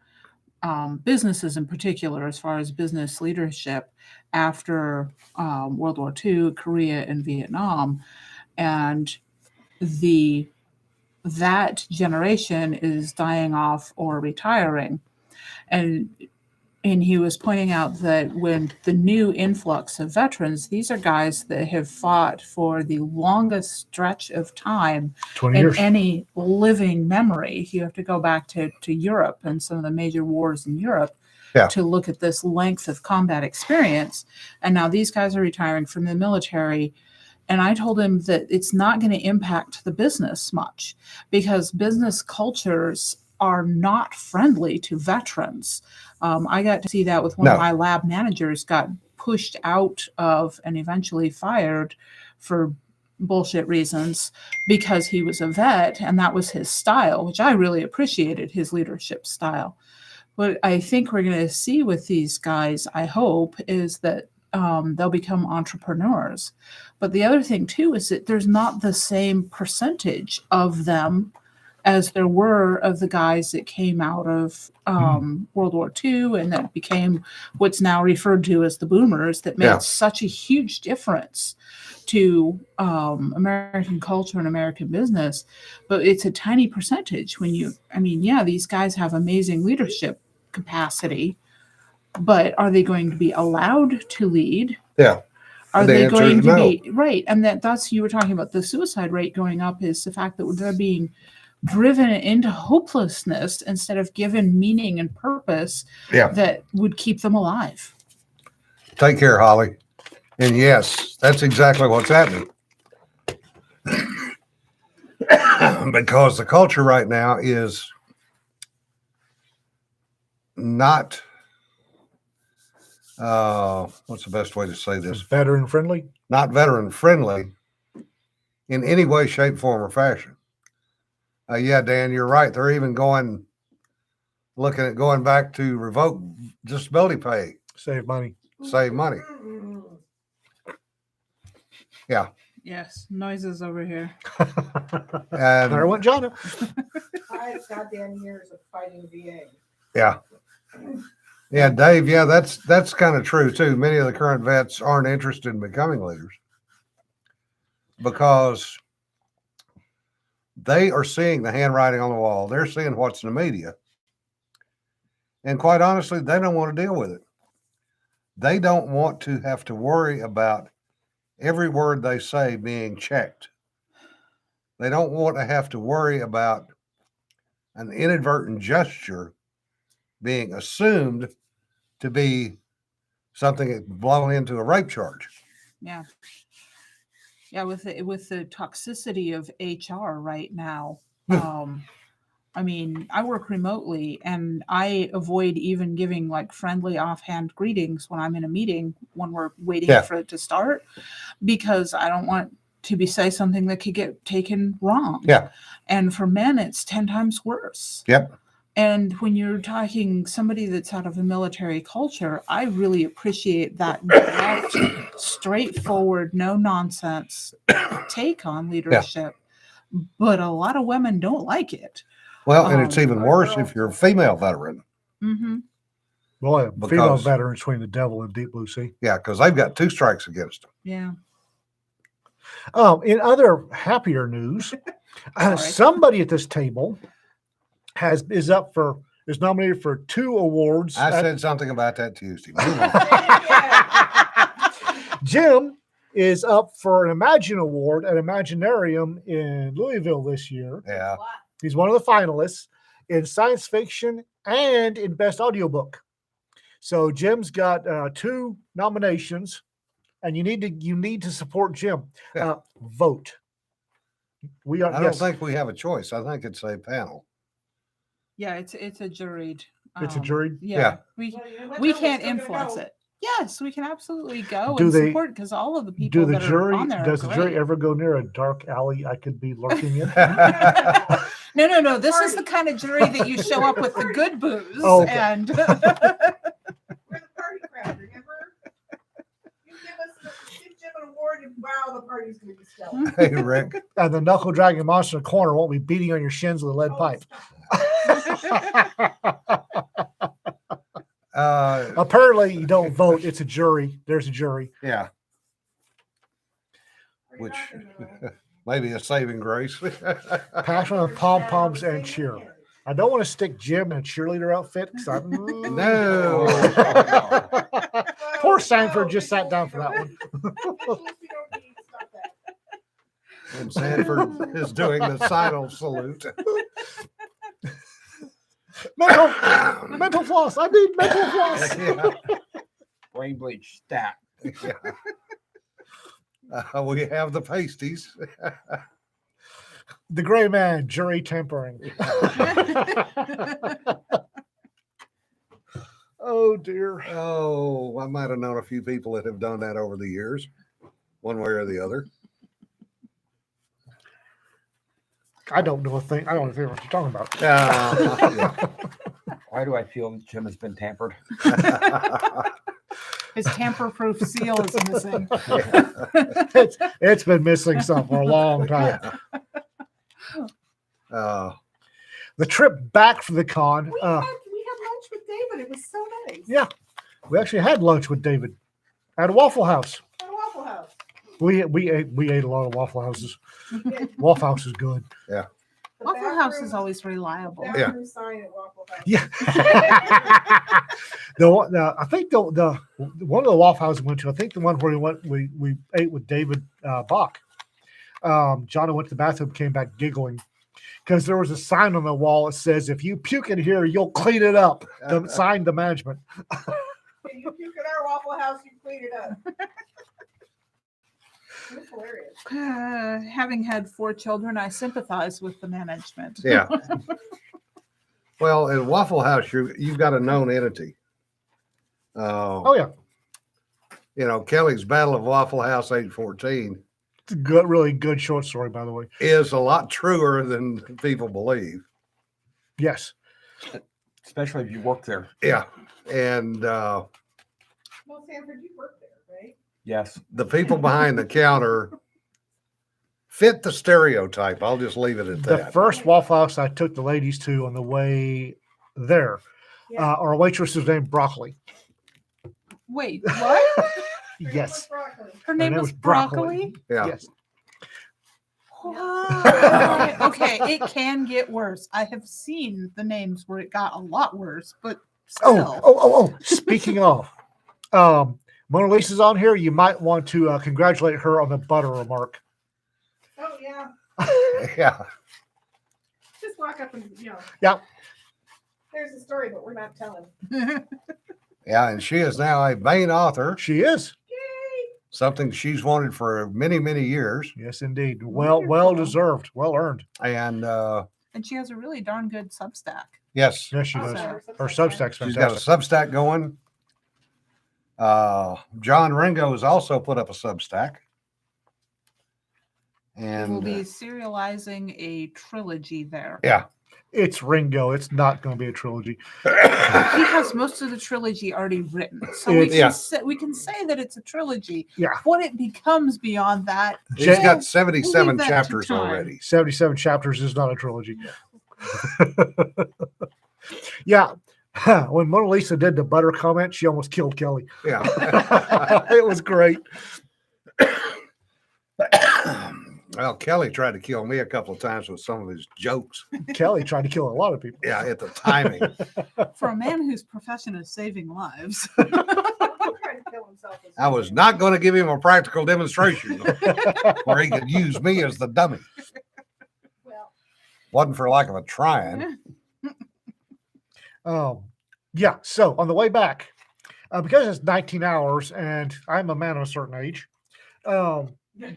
[SPEAKER 3] businesses in particular, as far as business leadership after World War II, Korea, and Vietnam, and that generation is dying off or retiring, and he was pointing out that when the new influx of veterans, these are guys that have fought for the longest stretch of time
[SPEAKER 2] 20
[SPEAKER 3] in
[SPEAKER 2] years.
[SPEAKER 3] any living memory. You have to go back to Europe and some of the major wars in Europe
[SPEAKER 1] Yeah.
[SPEAKER 3] to look at this length of combat experience. And now these guys are retiring from the military. And I told him that it's not going to impact the business much because business cultures are not friendly to veterans. I got to see that with one of
[SPEAKER 1] No.
[SPEAKER 3] my lab managers got pushed out of and eventually fired for bullshit reasons because he was a vet and that was his style, which I really appreciated, his leadership style. What I think we're going to see with these guys, I hope, is that they'll become entrepreneurs. But the other thing too is that there's not the same percentage of them as there were of the guys that came out of World War II and that became what's now referred to as the boomers, that made
[SPEAKER 1] Yeah.
[SPEAKER 3] such a huge difference to American culture and American business. But it's a tiny percentage these guys have amazing leadership capacity, but are they going to be allowed to lead?
[SPEAKER 1] Yeah.
[SPEAKER 3] Are
[SPEAKER 1] The
[SPEAKER 3] they
[SPEAKER 1] answer
[SPEAKER 3] going
[SPEAKER 1] is
[SPEAKER 3] to
[SPEAKER 1] no.
[SPEAKER 3] be right? And that's you were talking about the suicide rate going up is the fact that they're being driven into hopelessness instead of given meaning and purpose
[SPEAKER 1] Yeah.
[SPEAKER 3] that would keep them alive.
[SPEAKER 1] Take care, Holly. And yes, that's exactly what's happening. Because the culture right now is not, what's the best way to say
[SPEAKER 2] It's
[SPEAKER 1] this?
[SPEAKER 2] veteran friendly.
[SPEAKER 1] Not veteran friendly in any way, shape, form, or fashion. Yeah, Dan, you're right. They're even looking at going back to revoke disability pay,
[SPEAKER 2] Save money.
[SPEAKER 1] save money. Yeah.
[SPEAKER 3] Yes, noises over here.
[SPEAKER 2] There
[SPEAKER 1] And
[SPEAKER 2] went Jonna.
[SPEAKER 4] 5 goddamn years of fighting VA.
[SPEAKER 1] yeah. Yeah, Dave, yeah, that's kind of true too. Many of the current vets aren't interested in becoming leaders because they are seeing the handwriting on the wall. They're seeing what's in the media. And quite honestly, they don't want to deal with it. They don't want to have to worry about every word they say being checked. They don't want to have to worry about an inadvertent gesture being assumed to be something that's blown into a rape charge.
[SPEAKER 3] Yeah. Yeah, with the toxicity of HR right now. I work remotely and I avoid even giving like friendly offhand greetings when I'm in a meeting when we're waiting
[SPEAKER 1] Yeah.
[SPEAKER 3] for it to start because I don't want to say something that could get taken wrong.
[SPEAKER 1] Yeah.
[SPEAKER 3] And for men, it's 10 times worse.
[SPEAKER 1] Yep.
[SPEAKER 3] And when you're talking somebody that's out of a military culture, I really appreciate that direct, straightforward, no nonsense take on leadership. But a lot of women don't like it.
[SPEAKER 1] Well, and it's
[SPEAKER 3] Um,
[SPEAKER 1] even worse if you're a female veteran.
[SPEAKER 3] Mm-hmm.
[SPEAKER 2] Boy, female
[SPEAKER 1] Because-
[SPEAKER 2] veterans between the devil and deep blue sea.
[SPEAKER 1] Yeah, because they've got 2 strikes against them.
[SPEAKER 3] Yeah.
[SPEAKER 2] In other happier news,
[SPEAKER 3] Sorry.
[SPEAKER 2] somebody at this table is nominated for 2 awards.
[SPEAKER 1] I said something about that Tuesday. Move on.
[SPEAKER 2] Jim is up for an Imagine Award at Imaginarium in Louisville this year.
[SPEAKER 1] Yeah.
[SPEAKER 2] He's one of the finalists in science fiction and in best audiobook. So Jim's got 2 nominations, and you need to support Jim.
[SPEAKER 1] Yeah.
[SPEAKER 2] Vote. We are.
[SPEAKER 1] I don't
[SPEAKER 2] Yes,
[SPEAKER 1] think we have a choice. I think it's a panel.
[SPEAKER 3] Yeah, it's a juried.
[SPEAKER 2] it's a jury.
[SPEAKER 3] Yeah,
[SPEAKER 1] Yeah.
[SPEAKER 3] we can't influence it. Yes, we can absolutely go
[SPEAKER 2] Do
[SPEAKER 3] and
[SPEAKER 2] they-
[SPEAKER 3] support because all of the
[SPEAKER 2] Do
[SPEAKER 3] people
[SPEAKER 2] the
[SPEAKER 3] that are
[SPEAKER 2] jury?
[SPEAKER 3] on there are
[SPEAKER 2] Does the jury
[SPEAKER 3] great.
[SPEAKER 2] ever go near a dark alley I could be lurking in?
[SPEAKER 3] No. This is the kind of jury that you show up with the good booze
[SPEAKER 2] Oh, okay.
[SPEAKER 3] and
[SPEAKER 4] We're the party crowd, remember? You give Jim an award and wow, the party's gonna be stellar.
[SPEAKER 1] Hey, Rick.
[SPEAKER 2] And the knuckle dragging monster in the corner won't be beating on your shins with a lead
[SPEAKER 4] Oh,
[SPEAKER 2] pipe. Apparently, you don't vote. It's a jury. There's a jury.
[SPEAKER 1] Yeah,
[SPEAKER 4] Are you
[SPEAKER 1] which
[SPEAKER 4] rocking though?
[SPEAKER 1] maybe a saving grace.
[SPEAKER 2] Passion of pom poms and cheer. I don't want to stick Jim in a cheerleader outfit.
[SPEAKER 1] No.
[SPEAKER 2] Poor Sanford just sat down for that one.
[SPEAKER 1] And Sanford is doing the silent salute.
[SPEAKER 2] Mental floss. I need mental floss.
[SPEAKER 1] Yeah.
[SPEAKER 5] Brain bleach stat.
[SPEAKER 1] Yeah. We have the pasties.
[SPEAKER 2] The gray man, jury tempering. Oh dear.
[SPEAKER 1] Oh, I might have known a few people that have done that over the years, one way or the other.
[SPEAKER 2] I don't know a thing. I don't know what you're talking about.
[SPEAKER 1] Yeah.
[SPEAKER 5] Why do I feel that Jim has been tampered?
[SPEAKER 3] his tamper-proof seal is missing.
[SPEAKER 2] It's been missing some for a long time. The trip back from the con.
[SPEAKER 4] We had lunch with David. It was so nice.
[SPEAKER 2] Yeah, we actually had lunch with David at a Waffle House.
[SPEAKER 4] At Waffle House.
[SPEAKER 2] We ate a lot of Waffle Houses. Waffle House is good.
[SPEAKER 4] The
[SPEAKER 3] Waffle House
[SPEAKER 4] bathroom-
[SPEAKER 3] is always reliable.
[SPEAKER 4] bathroom sign at Waffle House.
[SPEAKER 2] Yeah. I think the one of the Waffle Houses we went to. I think the one where we ate with David Bach. John went to the bathroom, came back giggling because there was a sign on the wall that says, "If you puke in here, you'll clean it up." The sign, the management.
[SPEAKER 4] If you puke at our Waffle House, you clean it up. It was hilarious.
[SPEAKER 3] Having had 4 children, I sympathize with the management.
[SPEAKER 1] Yeah. Well, at Waffle House, you've got a known entity.
[SPEAKER 2] Oh yeah,
[SPEAKER 1] You know, Kelly's Battle of Waffle House, age 14,
[SPEAKER 2] it's a good, really good short story, by the way.
[SPEAKER 1] is a lot truer than people believe.
[SPEAKER 2] Yes.
[SPEAKER 5] Especially if you work there.
[SPEAKER 1] Yeah. And
[SPEAKER 4] Well, Sanford, you work there, right?
[SPEAKER 5] Yes.
[SPEAKER 1] the people behind the counter fit the stereotype. I'll just leave it at
[SPEAKER 2] The
[SPEAKER 1] that.
[SPEAKER 2] first Waffle House I took the ladies to on the way there,
[SPEAKER 4] Yeah.
[SPEAKER 2] our waitress was named Broccoli.
[SPEAKER 3] Wait, what?
[SPEAKER 4] Her name
[SPEAKER 2] Yes.
[SPEAKER 4] was Broccoli.
[SPEAKER 3] Her name was Broccoli?
[SPEAKER 1] Yeah.
[SPEAKER 2] Yes.
[SPEAKER 3] What? Okay, it can get worse. I have seen the names where it got a lot worse, but still.
[SPEAKER 2] Oh. Speaking of, Mona Lisa's on here. You might want to congratulate her on the butter remark.
[SPEAKER 4] Oh, yeah.
[SPEAKER 1] Yeah.
[SPEAKER 4] Just walk up and,
[SPEAKER 2] Yeah.
[SPEAKER 4] There's a story, but we're not telling.
[SPEAKER 1] Yeah. And she is now a main author,
[SPEAKER 2] She is.
[SPEAKER 4] Yay!
[SPEAKER 1] something she's wanted for many, many years.
[SPEAKER 2] Yes, indeed. Well
[SPEAKER 3] Wonderful.
[SPEAKER 2] deserved. Well earned.
[SPEAKER 1] And
[SPEAKER 3] And she has a really darn good Substack.
[SPEAKER 1] yes,
[SPEAKER 2] Yes, she
[SPEAKER 3] Awesome.
[SPEAKER 2] does. Her Substack's
[SPEAKER 1] she's got a
[SPEAKER 2] fantastic.
[SPEAKER 1] Substack going. John Ringo has also put up a Substack.
[SPEAKER 3] We'll
[SPEAKER 1] And
[SPEAKER 3] be serializing a trilogy there.
[SPEAKER 1] yeah.
[SPEAKER 2] It's Ringo. It's not going to be a trilogy.
[SPEAKER 3] He has most of the trilogy already written, so we
[SPEAKER 2] It's-
[SPEAKER 3] can,
[SPEAKER 1] Yeah.
[SPEAKER 3] we can say that it's a trilogy.
[SPEAKER 2] Yeah.
[SPEAKER 3] What it becomes beyond that,
[SPEAKER 1] He's
[SPEAKER 2] Jen-
[SPEAKER 1] got 77
[SPEAKER 3] We'll leave that to
[SPEAKER 1] chapters
[SPEAKER 3] time.
[SPEAKER 1] already.
[SPEAKER 2] 77 chapters is not a trilogy. Yeah. When Mona Lisa did the butter comment, she almost killed Kelly.
[SPEAKER 1] Yeah.
[SPEAKER 2] It was great.
[SPEAKER 1] Well, Kelly tried to kill me a couple of times with some of his jokes.
[SPEAKER 2] Kelly tried to kill a lot of people.
[SPEAKER 1] Yeah, at the timing.
[SPEAKER 3] for a man whose profession is saving lives.
[SPEAKER 4] He tried to kill himself. as
[SPEAKER 1] I
[SPEAKER 4] well.
[SPEAKER 1] was not going to give him a practical demonstration where he could use me as the dummy.
[SPEAKER 4] Well,
[SPEAKER 1] Wasn't for lack of a trying.
[SPEAKER 2] Yeah. So on the way back, because it's 19 hours and I'm a man of a certain age,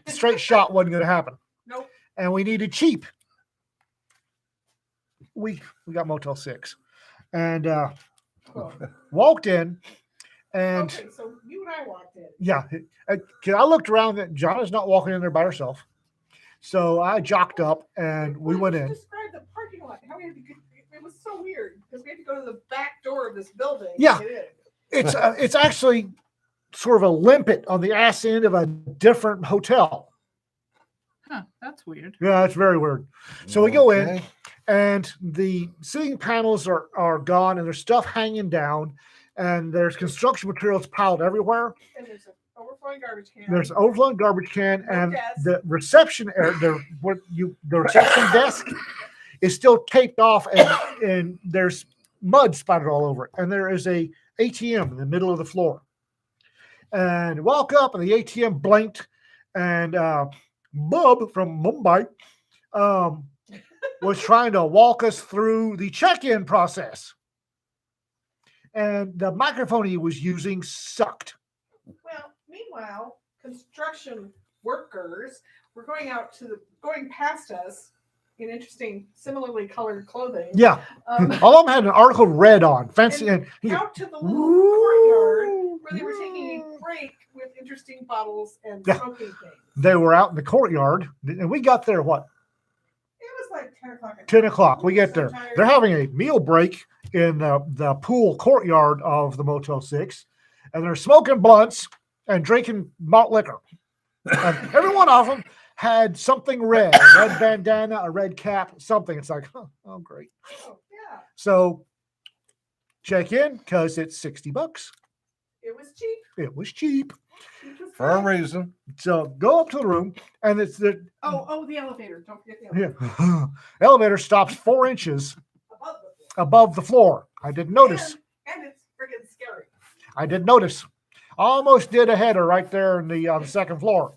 [SPEAKER 2] straight shot wasn't going to happen.
[SPEAKER 4] nope.
[SPEAKER 2] and we needed cheap. We got Motel 6 and
[SPEAKER 4] Cool.
[SPEAKER 2] walked in, and
[SPEAKER 4] Okay, so you and I walked in.
[SPEAKER 2] yeah, 'cause I looked around that Jonna's not walking in there by herself. So I jocked up and we
[SPEAKER 4] Why
[SPEAKER 2] went
[SPEAKER 4] don't you
[SPEAKER 2] in.
[SPEAKER 4] Describe the parking lot. How we had to get, it was so weird because we had to go to the back door of this building. to
[SPEAKER 2] Yeah.
[SPEAKER 4] get in.
[SPEAKER 2] It's actually sort of a limpet on the ass end of a different hotel.
[SPEAKER 3] Huh, that's weird.
[SPEAKER 2] Yeah, it's very weird. So we go in,
[SPEAKER 1] Okay.
[SPEAKER 2] and the ceiling panels are gone, and there's stuff hanging down, and there's construction materials piled everywhere.
[SPEAKER 4] And there's an overflowing garbage can.
[SPEAKER 2] There's an overflowing garbage can,
[SPEAKER 4] No
[SPEAKER 2] and
[SPEAKER 4] desk.
[SPEAKER 2] the reception area, the reception desk is still taped off, and there's mud spotted all over it. And there is a ATM in the middle of the floor. And walk up, and the ATM blinked, and Bob from Mumbai was trying to walk us through the check-in process, and the microphone he was using sucked.
[SPEAKER 4] Well, meanwhile, construction workers were going past us in interesting, similarly colored clothing.
[SPEAKER 2] Yeah, all of them had an article red on, fancy, and
[SPEAKER 4] Out to the little courtyard where they were taking a break with interesting bottles and
[SPEAKER 2] Yeah.
[SPEAKER 4] smoking things.
[SPEAKER 2] they were out in the courtyard, and we got there what
[SPEAKER 4] It was like 10 o'clock.
[SPEAKER 2] 10 o'clock. We get
[SPEAKER 4] So
[SPEAKER 2] there.
[SPEAKER 4] tired.
[SPEAKER 2] They're having a meal break in the pool courtyard of the Motel 6, and they're smoking blunts and drinking malt liquor. And every one of them had something red, a red bandana, a red cap, something. It's like, oh, great.
[SPEAKER 4] Oh, yeah.
[SPEAKER 2] So check in because it's $60.
[SPEAKER 4] It was cheap.
[SPEAKER 2] It was cheap.
[SPEAKER 4] It was
[SPEAKER 1] For a
[SPEAKER 4] fine.
[SPEAKER 1] reason.
[SPEAKER 2] So go up to the room, and it's the
[SPEAKER 4] Oh, the elevator. Don't forget the elevator.
[SPEAKER 2] elevator stops 4 inches
[SPEAKER 4] Above the floor.
[SPEAKER 2] above the floor. I didn't notice.
[SPEAKER 4] And it's friggin' scary.
[SPEAKER 2] I didn't notice. Almost did a header right there in the on the second floor.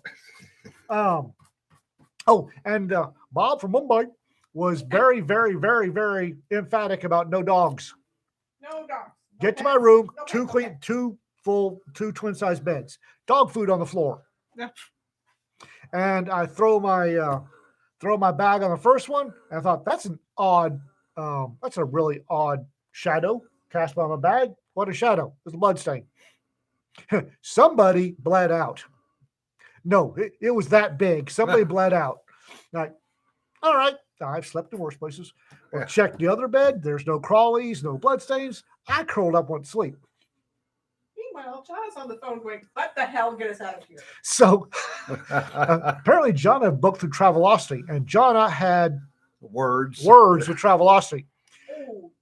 [SPEAKER 2] And Bob from Mumbai was very, very, very, very emphatic about no dogs.
[SPEAKER 4] No dogs. No
[SPEAKER 2] Get to my
[SPEAKER 4] pets,
[SPEAKER 2] room,
[SPEAKER 4] no
[SPEAKER 2] two
[SPEAKER 4] pets, no
[SPEAKER 2] full, two twin size beds, dog food on the floor.
[SPEAKER 3] Yeah.
[SPEAKER 2] And I throw my bag on the first one. And I thought that's that's a really odd shadow cast by my bag. What a shadow! It's a blood stain. Somebody bled out. No, it was that big. Somebody bled out. Like, all right, I've slept in worse places. Well,
[SPEAKER 1] Yeah.
[SPEAKER 2] checked the other bed. There's no crawlies, no blood stains. I curled up, went to sleep.
[SPEAKER 4] Meanwhile, Jonna's on the phone going, "What the hell? Get us out of here!"
[SPEAKER 2] So apparently, Jonna booked through Travelocity, and Jonna had
[SPEAKER 1] Words.
[SPEAKER 2] words with Travelocity
[SPEAKER 4] Oh,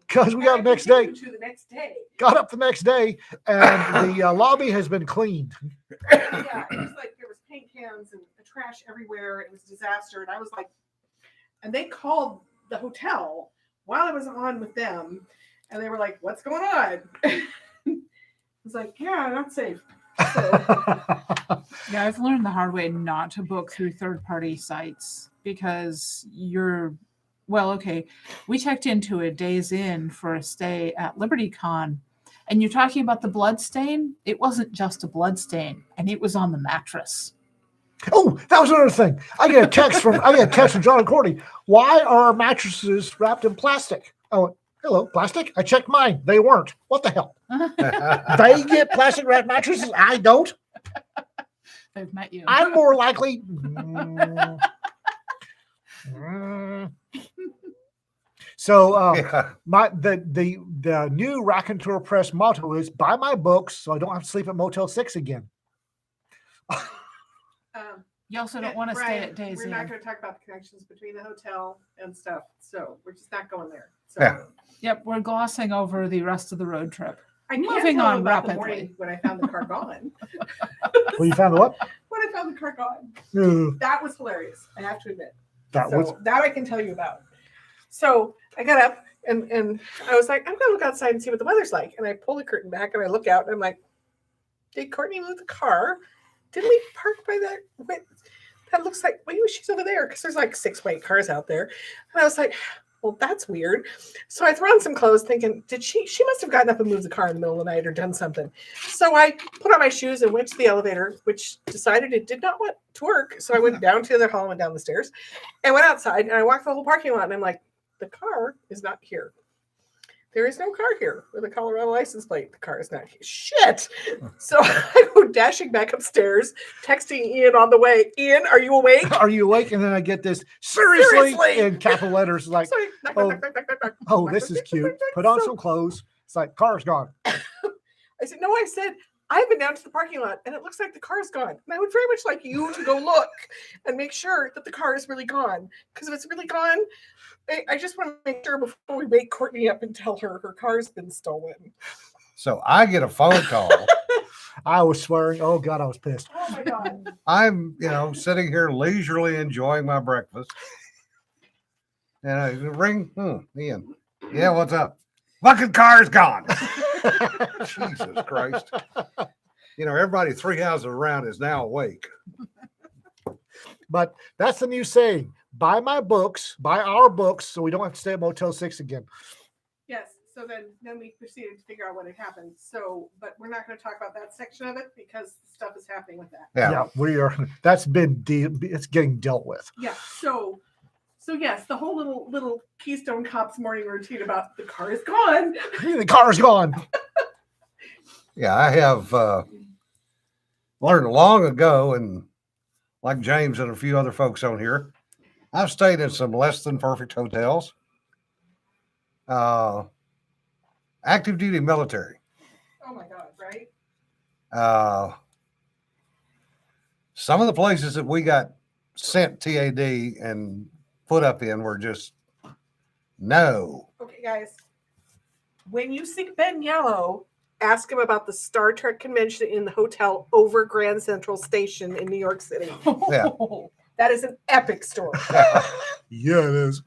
[SPEAKER 2] because we got
[SPEAKER 4] And
[SPEAKER 2] the
[SPEAKER 4] I
[SPEAKER 2] next day.
[SPEAKER 4] continued to the next day.
[SPEAKER 2] Got up the next day, and the lobby has been cleaned.
[SPEAKER 4] Yeah, it was like there was paint cans and trash everywhere. It was a disaster, and I was like, and they called the hotel while I was on with them, and they were like, "What's going on?" I was like, "Yeah, not safe." So,
[SPEAKER 3] Yeah, I've learned the hard way not to book through third-party sites because okay, we checked into a Days Inn for a stay at LibertyCon, and you're talking about the blood stain. It wasn't just a blood stain, and it was on the mattress.
[SPEAKER 2] Oh, that was another thing. I get a text from John and Courtney. Why are our mattresses wrapped in plastic? I went, hello, plastic? I checked mine. They weren't. What the hell? They get plastic wrapped mattresses. I don't.
[SPEAKER 3] They've met you.
[SPEAKER 2] I'm more likely. So
[SPEAKER 1] Yeah.
[SPEAKER 2] the new Raconteur Press motto is buy my books so I don't have to sleep at Motel 6 again.
[SPEAKER 3] You also don't
[SPEAKER 4] and
[SPEAKER 3] want to stay
[SPEAKER 4] Brian,
[SPEAKER 3] at Days
[SPEAKER 4] We're not
[SPEAKER 3] Inn.
[SPEAKER 4] going to talk about the connections between the hotel and stuff, so we're just not going there. So
[SPEAKER 1] Yeah.
[SPEAKER 3] Yep, we're glossing over the rest of the road trip.
[SPEAKER 4] I can't
[SPEAKER 3] Moving
[SPEAKER 4] tell
[SPEAKER 3] on
[SPEAKER 4] about the
[SPEAKER 3] rapidly.
[SPEAKER 4] morning when I found the car gone.
[SPEAKER 2] Well, you found the what?
[SPEAKER 4] When I found the car gone.
[SPEAKER 2] Uh,
[SPEAKER 4] That was hilarious, I have to admit.
[SPEAKER 2] that
[SPEAKER 4] So
[SPEAKER 2] was
[SPEAKER 4] that I can tell you about. So I got up and I was like, I'm gonna look outside and see what the weather's like. And I pull the curtain back and I look out and I'm like, did Courtney move the car? Didn't we park by that? Wait, that looks like maybe she's over there because there's like 6 white cars out there. And I was like, well, that's weird. So I throw on some clothes thinking, she must have gotten up and moved the car in the middle of the night or done something. So I put on my shoes and went to the elevator, which decided it did not want to work. So I went down to the hall and went down the stairs and went outside and I walked the whole parking lot and I'm like, the car is not here. There is no car here with a Colorado license plate. The car is not here. Shit. So I go dashing back upstairs, texting Ian on the way. Ian, are you awake?
[SPEAKER 2] Are you awake? And then I get this seriously,
[SPEAKER 4] Seriously?
[SPEAKER 2] in capital letters like,
[SPEAKER 4] So
[SPEAKER 2] oh, this is cute. Put on some clothes. It's like, car's gone.
[SPEAKER 4] I said, no, I said, I've been down to the parking lot and it looks like the car's gone. And I would very much like you to go look and make sure that the car is really gone. Because if it's really gone, I just want to make sure before we wake Courtney up and tell her car's been stolen.
[SPEAKER 1] So I get a phone call.
[SPEAKER 2] I was swearing. Oh, God, I was pissed.
[SPEAKER 4] Oh, my God.
[SPEAKER 1] I'm, sitting here leisurely enjoying my breakfast. And I ring, Ian. Yeah, what's up? Fucking car's gone. Jesus Christ. Everybody 3 houses around is now awake.
[SPEAKER 2] But that's the new saying. Buy my books, buy our books, so we don't have to stay at Motel 6 again.
[SPEAKER 4] Yes. So then we proceeded to figure out what had happened. So, but we're not going to talk about that section of it because stuff is happening with that.
[SPEAKER 1] Yeah.
[SPEAKER 2] We are. That's been it's getting dealt with.
[SPEAKER 4] Yeah. So yes, the whole little Keystone Cops morning routine about the car is gone.
[SPEAKER 2] The car's gone.
[SPEAKER 1] Yeah, I have learned long ago, and like James and a few other folks on here, I've stayed in some less than perfect hotels. Active duty military.
[SPEAKER 4] Oh my God, right?
[SPEAKER 1] Some of the places that we got sent TAD and put up in were just no.
[SPEAKER 4] Okay, guys. When you see Ben Yellow, ask him about the Star Trek convention in the hotel over Grand Central Station in New York City.
[SPEAKER 1] Yeah.
[SPEAKER 4] That is an epic story.
[SPEAKER 2] Yeah, it is.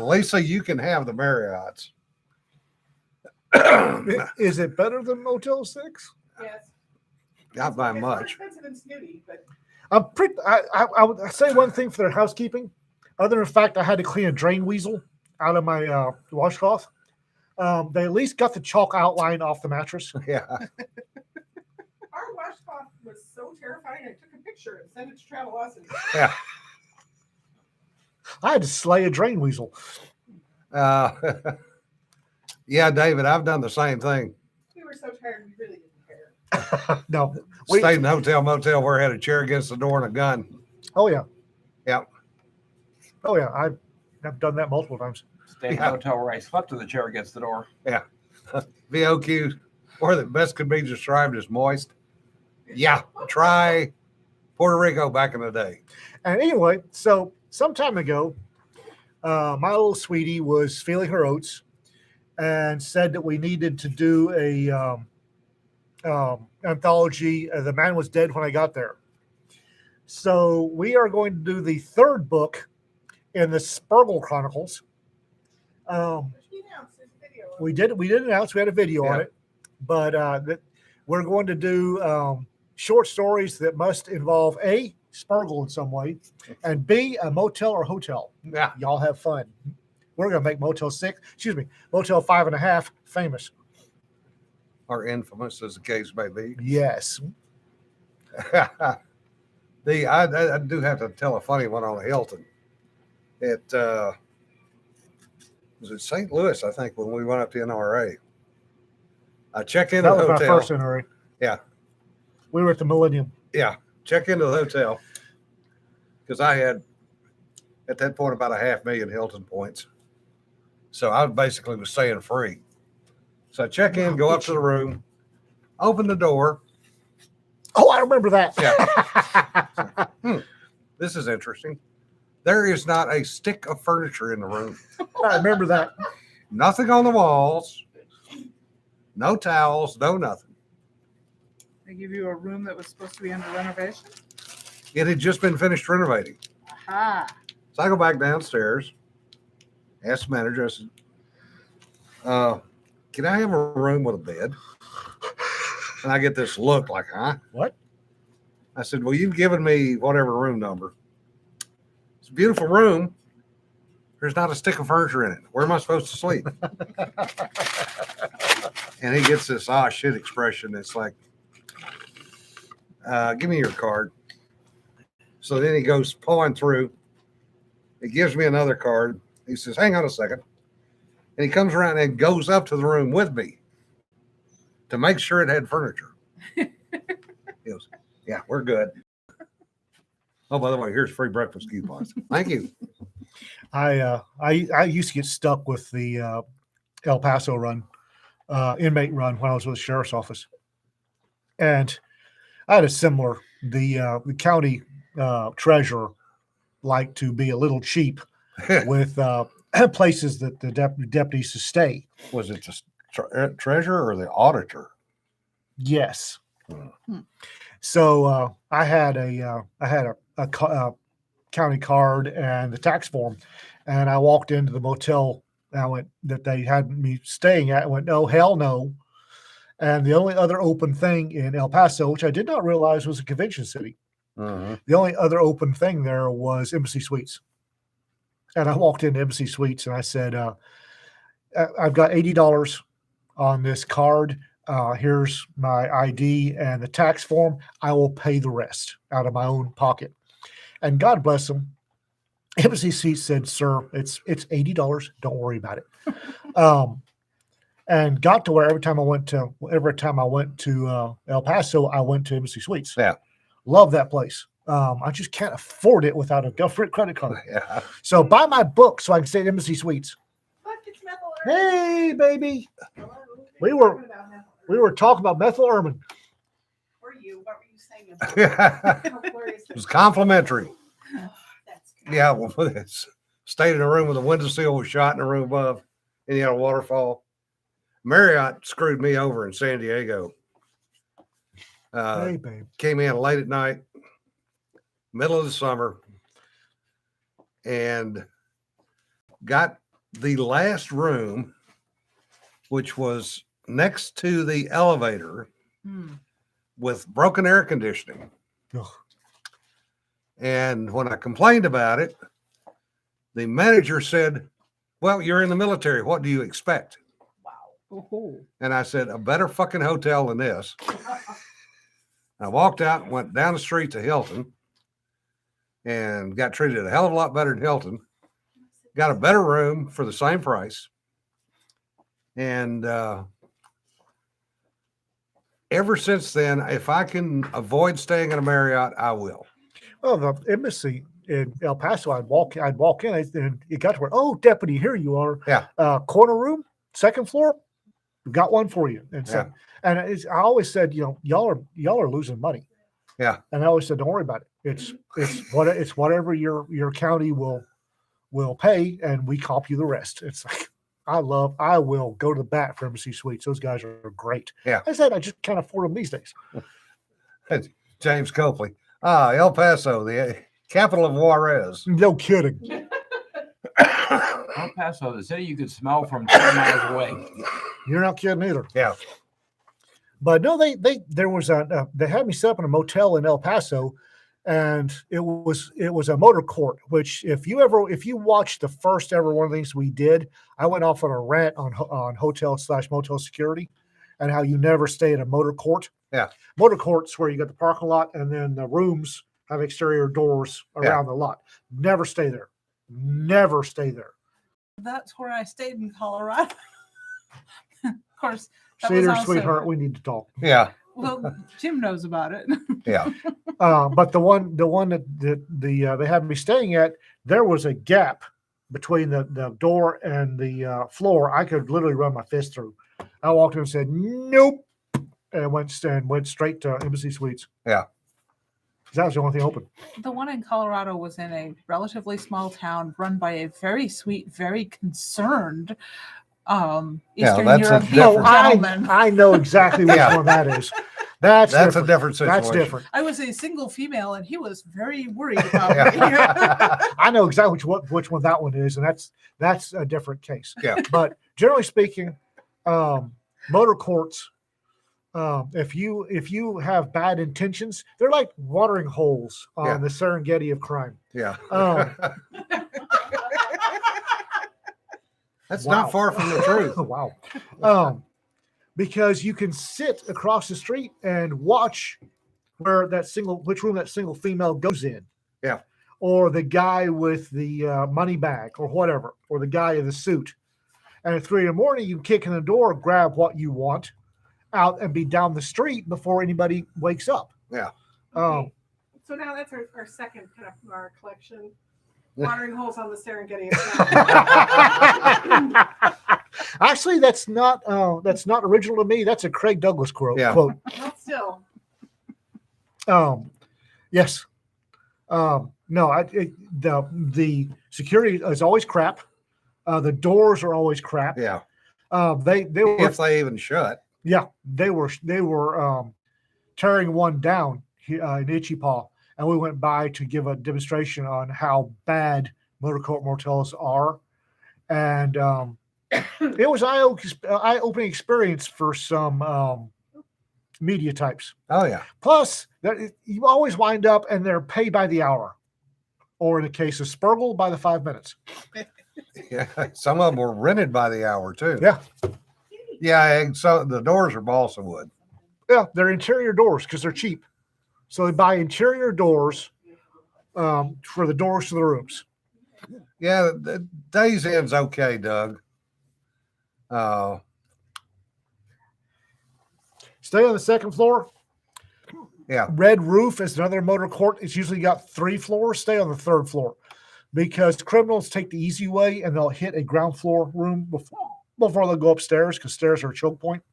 [SPEAKER 1] Lisa, you can have the Marriott's.
[SPEAKER 2] Is it better than Motel 6?
[SPEAKER 4] Yes.
[SPEAKER 1] Not by
[SPEAKER 4] It's more
[SPEAKER 1] much.
[SPEAKER 4] expensive than Snooty, but
[SPEAKER 2] I would say one thing for their housekeeping. Other than the fact I had to clean a drain weasel out of my washcloth. They at least got the chalk outline off the mattress.
[SPEAKER 1] Yeah.
[SPEAKER 4] our washcloth was so terrifying. I took a picture and sent it to Travelocity.
[SPEAKER 1] Yeah.
[SPEAKER 2] I had to slay a drain weasel.
[SPEAKER 1] Yeah, David, I've done the same thing.
[SPEAKER 4] We were so tired, we really didn't care.
[SPEAKER 2] No.
[SPEAKER 1] Stayed in the hotel motel where I had a chair against the door and a gun.
[SPEAKER 2] Oh, yeah.
[SPEAKER 1] Yep.
[SPEAKER 2] Oh, yeah. I've done that multiple times.
[SPEAKER 5] Stayed in a hotel where I slept in the chair against the door.
[SPEAKER 1] VOQ, or the best could be described as moist. Yeah, try Puerto Rico back in the day.
[SPEAKER 2] And anyway, so some time ago, my little sweetie was feeling her oats and said that we needed to do a anthology. The Man Was Dead When I Got There. So we are going to do the third book in the Spergel Chronicles. We did announce we had a video on it, but we're going to do short stories that must involve A, Spergel in some way, and B, a motel or hotel.
[SPEAKER 1] Yeah.
[SPEAKER 2] Y'all have fun. We're going to make Motel 5.5 famous.
[SPEAKER 1] Or infamous, as the case may be.
[SPEAKER 2] Yes.
[SPEAKER 1] I do have to tell a funny one on the Hilton. It was in St. Louis, I think, when we went up to NRA. I check into
[SPEAKER 2] That
[SPEAKER 1] the
[SPEAKER 2] was my
[SPEAKER 1] hotel.
[SPEAKER 2] first entry.
[SPEAKER 1] Yeah.
[SPEAKER 2] We were at the Millennium.
[SPEAKER 1] Yeah, check into the hotel because I had at that point about 500,000 Hilton points. So I basically was staying free. So I check in, go up to the room, open the door.
[SPEAKER 2] Oh, I remember that.
[SPEAKER 1] Yeah. This is interesting. There is not a stick of furniture in the room.
[SPEAKER 2] I remember that.
[SPEAKER 1] Nothing on the walls. No towels, no nothing.
[SPEAKER 3] They give you a room that was supposed to be under renovation.
[SPEAKER 1] It had just been finished renovating.
[SPEAKER 3] Aha.
[SPEAKER 1] So I go back downstairs, ask the manager, I said, can I have a room with a bed? And I get this look like, huh?
[SPEAKER 2] What?
[SPEAKER 1] I said, well, you've given me whatever room number. It's a beautiful room. There's not a stick of furniture in it. Where am I supposed to sleep? And he gets this shit expression. It's like, give me your card. So then he goes pulling through. He gives me another card. He says, hang on a second. And he comes around and goes up to the room with me to make sure it had furniture. He goes, yeah, we're good. Oh, by the way, here's free breakfast coupons. Thank you.
[SPEAKER 2] I used to get stuck with the El Paso run, inmate run when I was with the sheriff's office, and I had a similar. The county treasurer liked to be a little cheap with places that the deputies to stay.
[SPEAKER 1] Was it the treasurer or the auditor?
[SPEAKER 2] Yes.
[SPEAKER 3] Hmm.
[SPEAKER 2] So I had a county card and the tax form, and I walked into the motel that they had me staying at. And went, no, hell no. And the only other open thing in El Paso, which I did not realize was a convention city, the only other open thing there was Embassy Suites. And I walked into Embassy Suites and I said, I've got $80 on this card. Here's my ID and the tax form. I will pay the rest out of my own pocket. And God bless them. Embassy Suites said, sir, it's $80. Don't worry about it. And got to where every time I went to El Paso, I went to Embassy Suites.
[SPEAKER 1] Yeah.
[SPEAKER 2] Love that place. I just can't afford it without a government credit card.
[SPEAKER 1] Yeah.
[SPEAKER 2] So buy my book so I can stay at Embassy Suites.
[SPEAKER 4] Look, it's methyl ermine.
[SPEAKER 2] Hey, baby.
[SPEAKER 4] Hello.
[SPEAKER 2] We
[SPEAKER 4] We're
[SPEAKER 2] were-
[SPEAKER 4] talking about methyl
[SPEAKER 2] We were talking about methyl ermine.
[SPEAKER 4] Were you? What were you saying about it? How glorious
[SPEAKER 1] It was complimentary.
[SPEAKER 4] That's good.
[SPEAKER 1] Yeah, well, it's stayed in a room with a window sill was shot in the room above, and you had a waterfall. Marriott screwed me over in San Diego.
[SPEAKER 2] Hey, babe.
[SPEAKER 1] Came in late at night, middle of the summer, and got the last room, which was next to the elevator
[SPEAKER 3] Hmm.
[SPEAKER 1] with broken air conditioning.
[SPEAKER 2] Ugh.
[SPEAKER 1] And when I complained about it, the manager said, well, you're in the military. What do you expect?
[SPEAKER 3] Oh.
[SPEAKER 1] And I said, a better fucking hotel than this. I walked out and went down the street to Hilton and got treated a hell of a lot better than Hilton. Got a better room for the same price. And ever since then, if I can avoid staying in a Marriott, I will.
[SPEAKER 2] Well, the embassy in El Paso, I'd walk in and it got to where, oh, deputy, here you are.
[SPEAKER 1] Yeah.
[SPEAKER 2] Corner room, second floor. We got one for you. And so,
[SPEAKER 1] Yeah.
[SPEAKER 2] and I always said, y'all are losing money.
[SPEAKER 1] Yeah.
[SPEAKER 2] And I always said, don't worry about it. It's whatever your county will pay, and we comp you the rest. It's like, I will go to the bat for Embassy Suites. Those guys are great.
[SPEAKER 1] Yeah.
[SPEAKER 2] I said, I just can't afford them these days.
[SPEAKER 1] James Copley. El Paso, the capital of Juarez.
[SPEAKER 2] No kidding.
[SPEAKER 5] El Paso, the city you could smell from 10 miles away.
[SPEAKER 2] You're not kidding either.
[SPEAKER 1] Yeah.
[SPEAKER 2] But no, they had me set up in a motel in El Paso, and it was a motor court. Which if you watched the first ever one of the things we did, I went off on a rant on hotel/motel security, and how you never stay at a motor court.
[SPEAKER 1] Yeah.
[SPEAKER 2] Motor courts where you got the parking lot and then the rooms have exterior doors around the lot. Never stay there. Never stay there.
[SPEAKER 3] That's where I stayed in Colorado. Of course, that was
[SPEAKER 2] Cedar,
[SPEAKER 3] also-
[SPEAKER 2] sweetheart, we need to talk.
[SPEAKER 1] Yeah.
[SPEAKER 3] Well, Jim knows about it.
[SPEAKER 1] Yeah.
[SPEAKER 2] But the one that they had me staying at, there was a gap between the door and the floor. I could literally run my fist through. I walked in and said, nope. And went straight to Embassy Suites.
[SPEAKER 1] Yeah.
[SPEAKER 2] 'Cause that was the only thing open.
[SPEAKER 3] The one in Colorado was in a relatively small town run by a very sweet, very concerned Eastern
[SPEAKER 1] that's a
[SPEAKER 3] European
[SPEAKER 1] different-
[SPEAKER 3] gentleman.
[SPEAKER 2] I know exactly which
[SPEAKER 1] Yeah.
[SPEAKER 2] one that is. That's
[SPEAKER 1] That's
[SPEAKER 2] different.
[SPEAKER 1] a different situation.
[SPEAKER 2] That's different.
[SPEAKER 3] I was a single female, and he was very worried about me.
[SPEAKER 2] I know exactly which one that one is, and that's a different case.
[SPEAKER 1] Yeah.
[SPEAKER 2] But generally speaking, motor courts, if you have bad intentions, they're like watering holes on
[SPEAKER 1] Yeah.
[SPEAKER 2] the Serengeti of crime.
[SPEAKER 1] Yeah. That's
[SPEAKER 2] Wow.
[SPEAKER 1] not far from the truth.
[SPEAKER 2] Wow. Because you can sit across the street and watch which room that single female goes in.
[SPEAKER 1] Yeah.
[SPEAKER 2] Or the guy with the money bag or whatever, or the guy in the suit. And at 3 in the morning, you can kick in the door, grab what you want out and be down the street before anybody wakes up.
[SPEAKER 1] Yeah.
[SPEAKER 2] Um,
[SPEAKER 4] So now that's our second kind of our collection. Watering holes on the Serengeti.
[SPEAKER 2] Actually, that's not original to me. That's a Craig Douglas quote.
[SPEAKER 1] Yeah.
[SPEAKER 2] Quote.
[SPEAKER 4] Well, still.
[SPEAKER 2] Yes. No, the security is always crap. The doors are always crap.
[SPEAKER 1] Yeah.
[SPEAKER 2] They were,
[SPEAKER 1] If they even shut.
[SPEAKER 2] yeah, they were tearing one down in Ichipaw, and we went by to give a demonstration on how bad motor court motels are, and it was eye-opening experience for some media types.
[SPEAKER 1] Oh yeah.
[SPEAKER 2] Plus, you always wind up and they're paid by the hour, or in the case of Spurgle, by the 5 minutes.
[SPEAKER 1] Yeah. Some of them were rented by the hour too.
[SPEAKER 2] Yeah.
[SPEAKER 1] Yeah. And so the doors are balsa wood.
[SPEAKER 2] Yeah, they're interior doors because they're cheap. So they buy interior doors for the doors to the rooms.
[SPEAKER 1] Yeah. The Days Inn's okay, Doug.
[SPEAKER 2] Stay on the second floor.
[SPEAKER 1] Yeah.
[SPEAKER 2] Red Roof is another motor court. It's usually got 3 floors. Stay on the third floor because criminals take the easy way and they'll hit a ground floor room before they'll go upstairs because stairs are a choke point.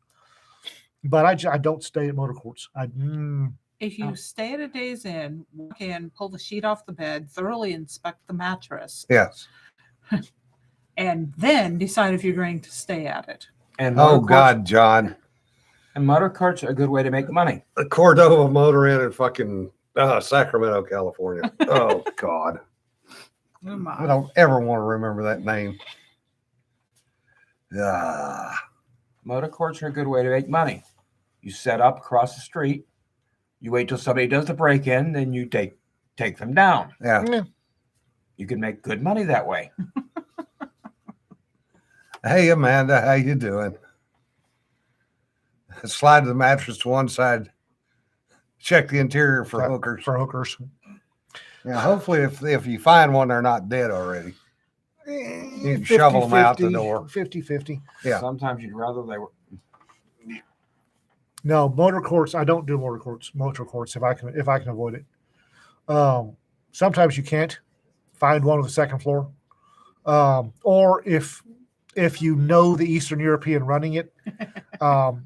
[SPEAKER 2] But I don't stay at motor courts.
[SPEAKER 3] If you stay at a Days Inn, walk in, pull the sheet off the bed, thoroughly inspect the mattress,
[SPEAKER 1] Yes.
[SPEAKER 3] and then decide if you're going to stay at it.
[SPEAKER 5] And
[SPEAKER 1] Oh
[SPEAKER 5] motor
[SPEAKER 1] God, John.
[SPEAKER 5] And motor carts are a good way to make money.
[SPEAKER 1] The Cordova Motor Inn in fucking Sacramento, California. Oh God.
[SPEAKER 3] Oh my.
[SPEAKER 1] I don't ever want to remember that name.
[SPEAKER 5] Motor courts are a good way to make money. You set up across the street. You wait till somebody does the break-in, then you take them down.
[SPEAKER 1] Yeah.
[SPEAKER 5] You can make good money that way.
[SPEAKER 1] Hey Amanda, how you doing? Slide the mattress to one side. Check the interior for hookers.
[SPEAKER 2] For hookers.
[SPEAKER 1] Yeah, hopefully if you find one, they're not dead already. You can shovel them out the door.
[SPEAKER 2] 50-50.
[SPEAKER 1] Yeah.
[SPEAKER 5] Sometimes you'd rather they were.
[SPEAKER 2] No, motor courts. I don't do motor courts if I can avoid it. Sometimes you can't find one on the second floor. Or if you know the Eastern European running it,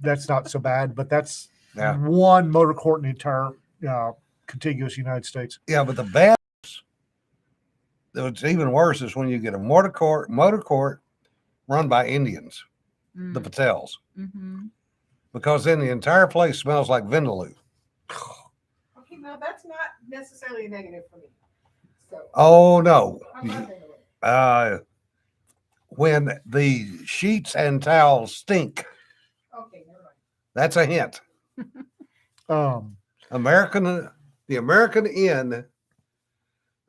[SPEAKER 2] that's not so bad. But that's one motor court in the entire contiguous United States.
[SPEAKER 1] Yeah, but the bad, what's even worse is when you get a motor court run by Indians, the Patels, because then the entire place smells like Vindaloo.
[SPEAKER 4] Okay, now that's not necessarily a negative for me. So
[SPEAKER 1] Oh no.
[SPEAKER 4] I'm not negative.
[SPEAKER 1] When the sheets and towels stink,
[SPEAKER 4] Okay, never mind.
[SPEAKER 1] that's a hint. The American Inn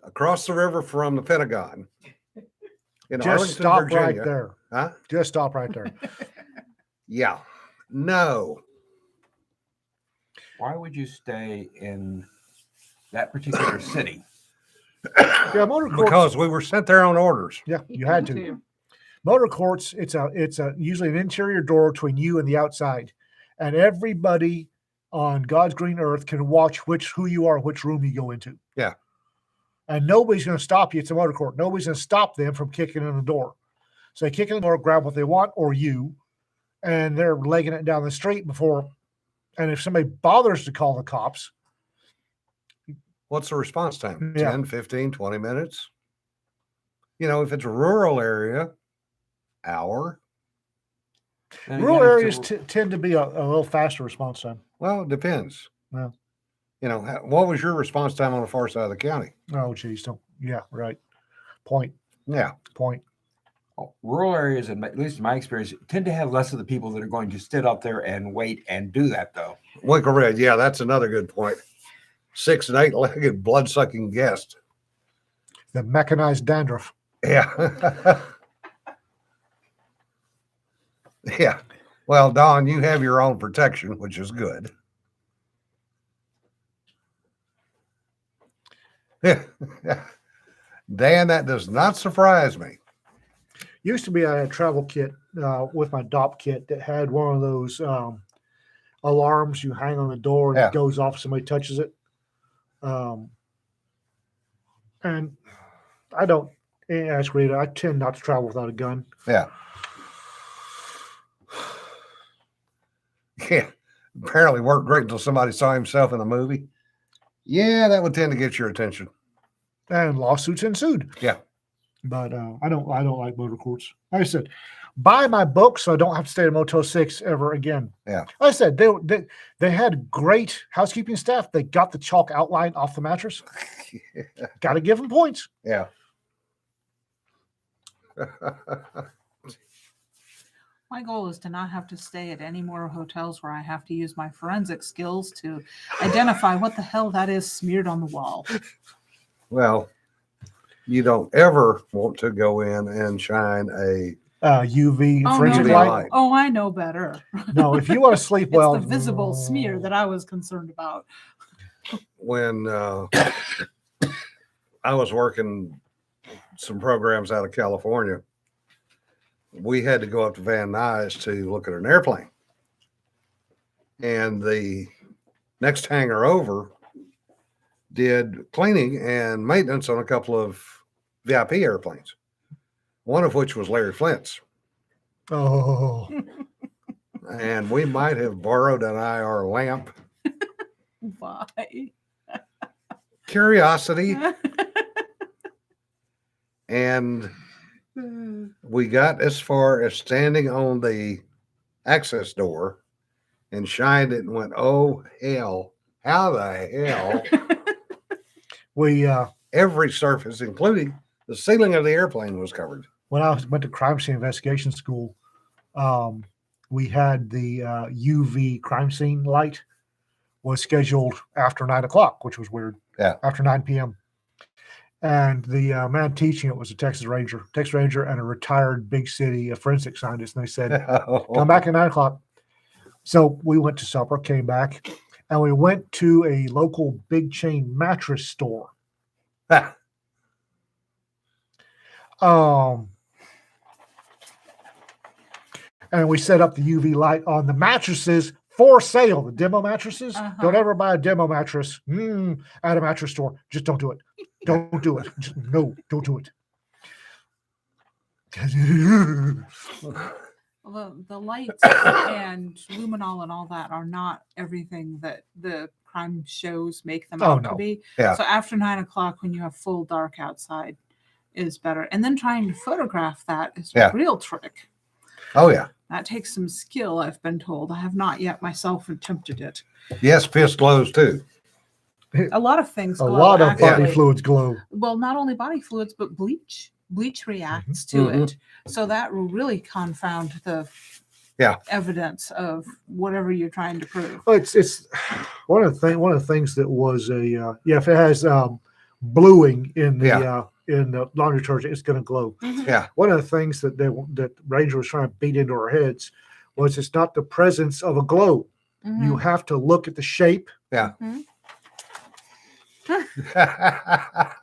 [SPEAKER 1] across the river from the Pentagon in
[SPEAKER 2] Just
[SPEAKER 1] Arlington,
[SPEAKER 2] stop
[SPEAKER 1] Virginia.
[SPEAKER 2] right there.
[SPEAKER 1] Huh?
[SPEAKER 2] Just stop right there.
[SPEAKER 1] Yeah. No.
[SPEAKER 5] Why would you stay in that particular city?
[SPEAKER 2] Yeah, motor courts.
[SPEAKER 1] Because we were sent there on orders.
[SPEAKER 2] Yeah, you had to. Motor courts. It's a usually an interior door between you and the outside, and everybody on God's green earth can watch who you are, which room you go into.
[SPEAKER 1] Yeah.
[SPEAKER 2] And nobody's going to stop you. It's a motor court. Nobody's going to stop them from kicking in the door. So they kick in the door, grab what they want, or you, and they're legging it down the street before. And if somebody bothers to call the cops,
[SPEAKER 1] What's the response time?
[SPEAKER 2] Yeah.
[SPEAKER 1] 10, 15, 20 minutes? You know, if it's a rural area, hour.
[SPEAKER 5] Then
[SPEAKER 2] rural
[SPEAKER 5] again,
[SPEAKER 2] areas
[SPEAKER 5] if the-
[SPEAKER 2] tend to be a little faster response time.
[SPEAKER 1] Well, it depends.
[SPEAKER 2] Yeah.
[SPEAKER 1] You know, what was your response time on the far side of the county?
[SPEAKER 2] Oh, geez, don't. Yeah, right. Point.
[SPEAKER 1] Yeah.
[SPEAKER 5] rural areas, at least in my experience, tend to have less of the people that are going to sit out there and wait and do that, though.
[SPEAKER 1] Winkle Red. Yeah, that's another good point. 6 and 8-legged blood-sucking guest.
[SPEAKER 2] The mechanized dandruff.
[SPEAKER 1] Yeah. Yeah. Well, Don, you have your own protection, which is good. Yeah. Dan, that does not surprise me.
[SPEAKER 2] Used to be I had a travel kit with my DOP kit that had one of those alarms you hang on the door and
[SPEAKER 1] Yeah.
[SPEAKER 2] it goes off if somebody touches it. And I don't ask Rita, I tend not to travel without a gun.
[SPEAKER 1] Yeah. Yeah. Apparently worked great until somebody saw himself in a movie. Yeah, that would tend to get your attention.
[SPEAKER 2] And lawsuits ensued.
[SPEAKER 1] Yeah.
[SPEAKER 2] But I don't like motor courts. Like I said, buy my book so I don't have to stay at Motel 6 ever again.
[SPEAKER 1] Yeah.
[SPEAKER 2] Like I said, they had great housekeeping staff. They got the chalk outline off the mattress. Got to give them points.
[SPEAKER 1] Yeah.
[SPEAKER 3] My goal is to not have to stay at any more hotels where I have to use my forensic skills to identify what the hell that is smeared on the wall.
[SPEAKER 1] Well, you don't ever want to go in and shine a
[SPEAKER 2] UV
[SPEAKER 3] Oh,
[SPEAKER 2] forensic
[SPEAKER 1] UV
[SPEAKER 2] light.
[SPEAKER 1] light.
[SPEAKER 3] Oh, I know better.
[SPEAKER 2] No, if you want to sleep
[SPEAKER 3] It's
[SPEAKER 2] well,
[SPEAKER 3] the visible smear that I was concerned about.
[SPEAKER 1] when I was working some programs out of California, we had to go up to Van Nuys to look at an airplane. And the next hangar over did cleaning and maintenance on a couple of VIP airplanes, one of which was Larry Flint's.
[SPEAKER 2] Oh,
[SPEAKER 1] And we might have borrowed an IR lamp.
[SPEAKER 3] Why?
[SPEAKER 1] Curiosity. And we got as far as standing on the access door and shined it and went, oh, hell, how the hell?
[SPEAKER 2] we
[SPEAKER 1] Every surface, including the ceiling of the airplane, was covered.
[SPEAKER 2] when I went to crime scene investigation school, we had the UV crime scene light was scheduled after 9 o'clock, which was weird.
[SPEAKER 1] Yeah.
[SPEAKER 2] After 9 p.m. And the man teaching it was a Texas Ranger and a retired big city forensic scientist. And they said, come back at 9 o'clock. So we went to supper, came back, and we went to a local big chain mattress store. And we set up the UV light on the mattresses for sale, the demo mattresses.
[SPEAKER 3] Uh-huh.
[SPEAKER 2] Don't ever buy a demo mattress at a mattress store. Just don't do it. Don't do it. No, don't do it.
[SPEAKER 3] Well, the lights and luminol and all that are not everything that the crime shows make them
[SPEAKER 2] Oh,
[SPEAKER 3] out
[SPEAKER 2] no.
[SPEAKER 3] to be.
[SPEAKER 1] Yeah.
[SPEAKER 3] So after 9 o'clock, when you have full dark outside, is better. And then trying to photograph that is
[SPEAKER 1] Yeah.
[SPEAKER 3] a real trick.
[SPEAKER 1] Oh, yeah.
[SPEAKER 3] That takes some skill, I've been told. I have not yet myself attempted it.
[SPEAKER 1] Yes, fist glows too.
[SPEAKER 3] A lot of things.
[SPEAKER 2] A
[SPEAKER 3] glow,
[SPEAKER 2] lot of body
[SPEAKER 3] actually.
[SPEAKER 2] fluids glow.
[SPEAKER 3] Well, not only body fluids, but bleach. Bleach reacts to
[SPEAKER 1] Mhm.
[SPEAKER 3] it. So that will really confound the
[SPEAKER 1] Yeah.
[SPEAKER 3] evidence of whatever you're trying to prove.
[SPEAKER 2] Well, it's one of the things that was a if it has bluing in the laundry detergent, it's going to glow.
[SPEAKER 1] Yeah.
[SPEAKER 2] One of the things that that Ranger was trying to beat into our heads was it's not the presence of a glow.
[SPEAKER 3] Mhm.
[SPEAKER 2] You have to look at the shape
[SPEAKER 3] Mhm.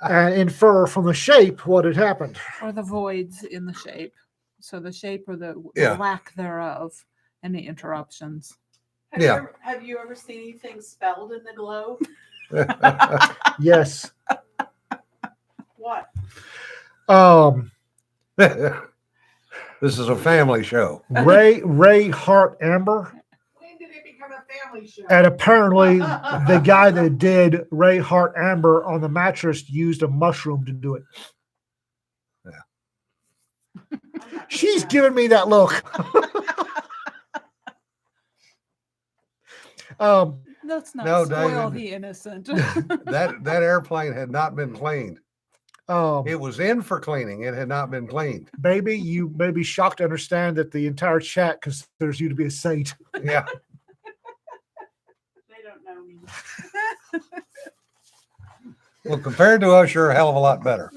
[SPEAKER 2] and infer from the shape what had happened.
[SPEAKER 3] Or the voids in the shape. So the shape or the
[SPEAKER 1] Yeah.
[SPEAKER 3] lack thereof, any interruptions.
[SPEAKER 1] Yeah.
[SPEAKER 4] Have you ever seen anything spelled in the globe?
[SPEAKER 2] Yes.
[SPEAKER 4] What?
[SPEAKER 1] This is a family show.
[SPEAKER 2] Ray Hart Amber.
[SPEAKER 4] When did it become a family show?
[SPEAKER 2] And apparently the guy that did Ray Hart Amber on the mattress used a mushroom to do it. She's giving me that look.
[SPEAKER 3] Let's not
[SPEAKER 1] No,
[SPEAKER 3] spoil
[SPEAKER 1] David.
[SPEAKER 3] the innocent.
[SPEAKER 1] That airplane had not been cleaned. It was in for cleaning. It had not been cleaned.
[SPEAKER 2] Baby, you may be shocked to understand that the entire chat considers you to be a saint.
[SPEAKER 1] Yeah.
[SPEAKER 4] They don't know me.
[SPEAKER 1] Well, compared to us, you're a hell of a lot better.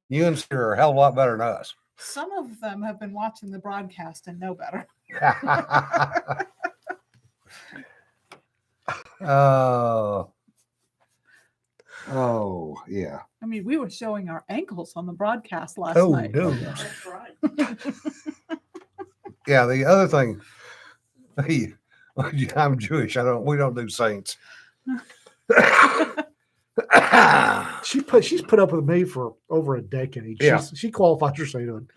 [SPEAKER 1] You and Sarah are a hell of a lot better than us.
[SPEAKER 3] Some of them have been watching the broadcast and know better.
[SPEAKER 1] Oh, oh, yeah.
[SPEAKER 3] I mean, we were showing our ankles on the broadcast last
[SPEAKER 2] Oh
[SPEAKER 3] night.
[SPEAKER 2] no.
[SPEAKER 4] That's right.
[SPEAKER 1] Yeah, the other thing, I'm Jewish. We don't do saints.
[SPEAKER 2] She's put up with me for over a decade.
[SPEAKER 1] Yeah.
[SPEAKER 2] She qualifies for sainthood.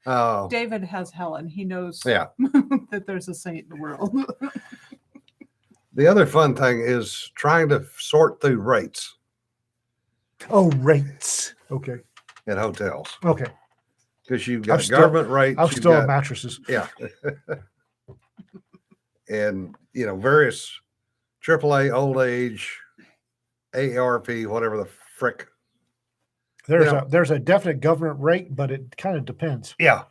[SPEAKER 1] Oh,
[SPEAKER 3] David has Helen. He knows
[SPEAKER 1] yeah.
[SPEAKER 3] that there's a saint in the world.
[SPEAKER 1] The other fun thing is trying to sort through rates
[SPEAKER 2] Oh, rates. Okay.
[SPEAKER 1] at hotels
[SPEAKER 2] Okay.
[SPEAKER 1] because you've
[SPEAKER 2] I'm
[SPEAKER 1] got
[SPEAKER 2] still-
[SPEAKER 1] government rates.
[SPEAKER 2] I'm
[SPEAKER 1] you've
[SPEAKER 2] still on
[SPEAKER 1] got-
[SPEAKER 2] mattresses.
[SPEAKER 1] Yeah. And, various AAA, old age, AARP, whatever the frick.
[SPEAKER 2] There's a definite government rate, but it kind of depends.
[SPEAKER 1] Yeah.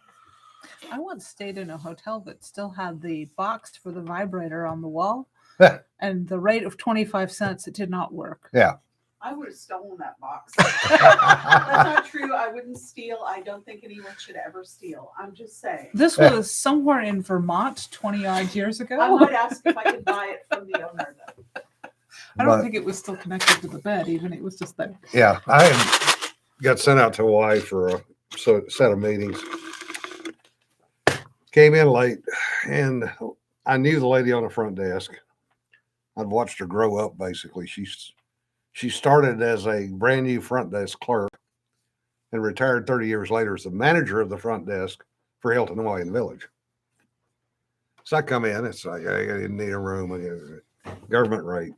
[SPEAKER 3] I once stayed in a hotel that still had the box for the vibrator on the wall, and the rate of 25 cents, it did not work.
[SPEAKER 1] Yeah.
[SPEAKER 4] I would have stolen that box. That's not true. I wouldn't steal. I don't think anyone should ever steal. I'm just saying.
[SPEAKER 3] This was somewhere in Vermont 20 odd years ago.
[SPEAKER 4] I might ask if I could buy it from the owner, though.
[SPEAKER 3] I don't
[SPEAKER 1] But-
[SPEAKER 3] think it was still connected to the bed, even. It was just there.
[SPEAKER 1] Yeah. I had got sent out to Hawaii for a set of meetings. Came in late, and I knew the lady on the front desk. I'd watched her grow up, basically. She started as a brand new front desk clerk and retired 30 years later as the manager of the front desk for Hilton Hawaiian Village. So I come in, it's like, I didn't need a room, I get a government rate.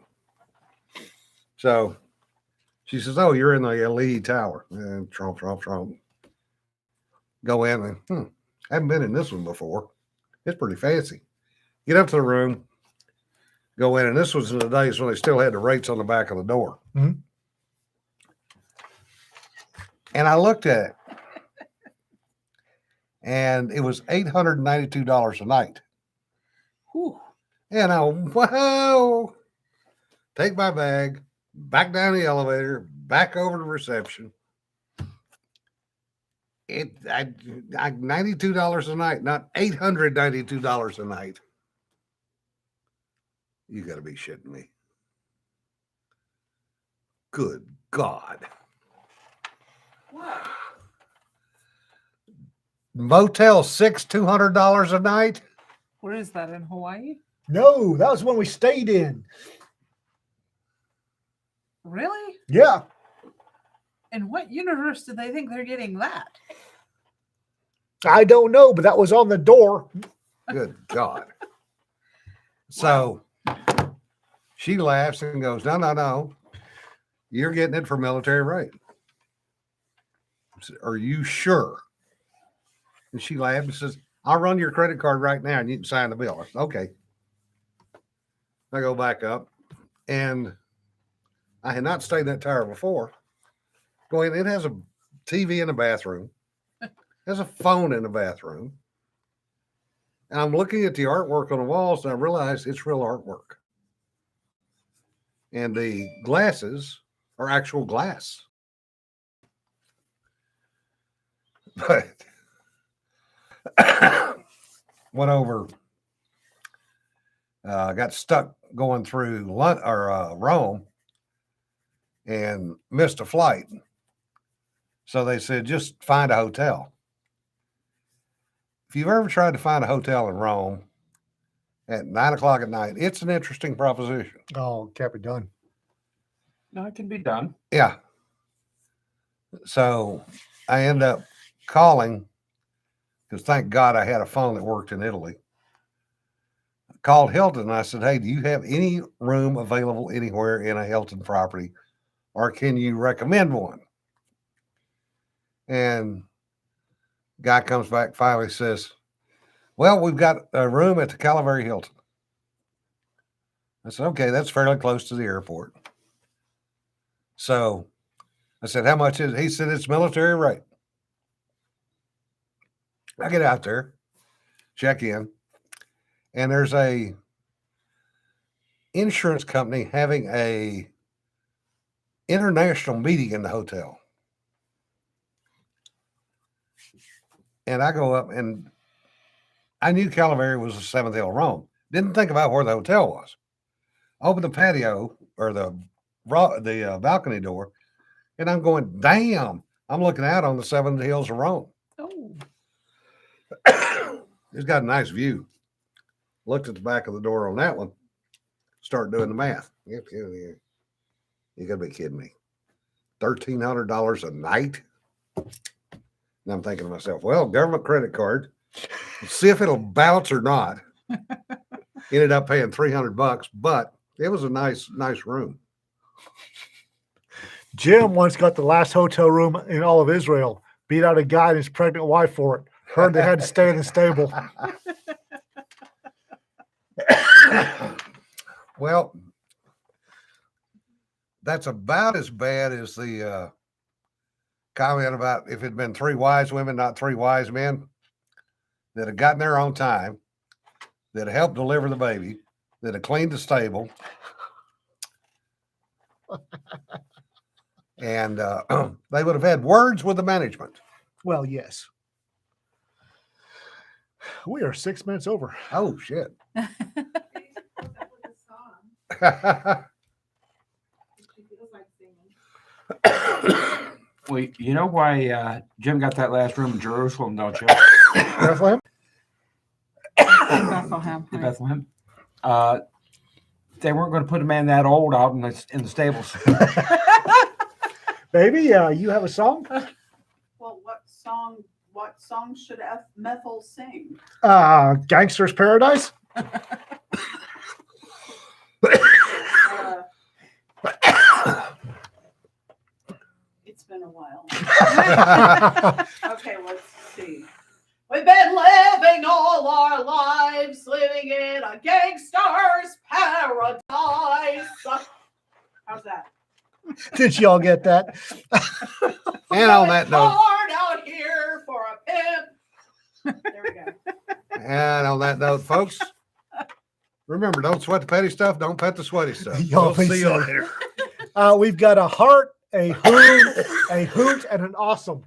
[SPEAKER 1] So she says, "Oh, you're in the LED tower." And trump. Go in and, haven't been in this one before. It's pretty fancy. Get up to the room, go in, and this was in the days when they still had the rates on the back of the door.
[SPEAKER 2] Mhm.
[SPEAKER 1] And I looked at it, and it was $892 a night.
[SPEAKER 3] Whew.
[SPEAKER 1] And I, wow, take my bag, back down the elevator, back over to reception. I $92 a night, not $892 a night. You got to be shitting me. Good God.
[SPEAKER 4] What?
[SPEAKER 1] Motel 6, $200 a night?
[SPEAKER 3] Where is that, in Hawaii?
[SPEAKER 2] No, that was when we stayed in.
[SPEAKER 3] Really?
[SPEAKER 2] Yeah.
[SPEAKER 3] In what universe do they think they're getting that?
[SPEAKER 2] I don't know, but that was on the door.
[SPEAKER 1] Good God. So she laughs and goes, no. You're getting it for military rate. I said, "Are you sure?" And she laughed and says, "I'll run your credit card right now and you can sign the bill." I said, "Okay." I go back up, and I had not stayed in that tower before. Go in, it has a TV in the bathroom. There's a phone in the bathroom. And I'm looking at the artwork on the walls, and I realize it's real artwork. And the glasses are actual glass. But went over, got stuck going through Rome and missed a flight. So they said, just find a hotel. If you've ever tried to find a hotel in Rome at 9:00 at night, it's an interesting proposition.
[SPEAKER 2] Oh, can't be done.
[SPEAKER 5] No, it can be done.
[SPEAKER 1] Yeah. So I end up calling, because thank God I had a phone that worked in Italy. I called Hilton and I said, "Hey, do you have any room available anywhere in a Hilton property, or can you recommend one?" And guy comes back, finally says, "Well, we've got a room at the Calavera Hilton." I said, "Okay, that's fairly close to the airport." So I said, "How much is it?" He said, "It's military rate." I get out there, check in, and there's a insurance company having a international meeting in the hotel. And I go up, and I knew Calavera was the Seventh Hill Rome. Didn't think about where the hotel was. Open the patio or the balcony door, and I'm going, damn! I'm looking out on the Seven Hills of Rome.
[SPEAKER 3] Oh,
[SPEAKER 1] It's got a nice view. Looked at the back of the door on that one. Start doing the math. You gotta be kidding me. $1,300 a night. And I'm thinking to myself, well, government credit card. Let's see if it'll bounce or not. Ended up paying $300, but it was a nice room.
[SPEAKER 2] Jim once got the last hotel room in all of Israel. Beat out a guy and his pregnant wife for it. Heard they had to stay in the stable.
[SPEAKER 1] Well, that's about as bad as the comment about if it'd been three wise women, not three wise men that had gotten there on time, that helped deliver the baby, that had cleaned the stable. And they would have had words with the management.
[SPEAKER 2] Well, yes. We are 6 minutes over.
[SPEAKER 1] Oh, shit.
[SPEAKER 4] What's up with this song? She feels like singing.
[SPEAKER 5] Well, you know why Jim got that last room in Jerusalem, don't you?
[SPEAKER 2] Bethlehem?
[SPEAKER 3] in Bethlehem.
[SPEAKER 5] In
[SPEAKER 3] right.
[SPEAKER 5] Bethlehem. They weren't going to put a man that old out in the stables.
[SPEAKER 2] Baby, you have a song?
[SPEAKER 6] Well, what song should Methel sing?
[SPEAKER 2] Gangster's Paradise?
[SPEAKER 6] It's been a while. Okay, let's see. We've been living all our lives, living in a gangster's paradise. How's that?
[SPEAKER 2] Did y'all get that?
[SPEAKER 1] And on that note,
[SPEAKER 6] Hard out here for a pimp. There we go.
[SPEAKER 1] and on that note, folks, remember, don't sweat the petty stuff. Don't pet the sweaty stuff.
[SPEAKER 2] Y'all
[SPEAKER 1] We'll
[SPEAKER 2] be
[SPEAKER 1] see you
[SPEAKER 2] safe.
[SPEAKER 1] later.
[SPEAKER 2] We've got a heart, a hoot, and an awesome.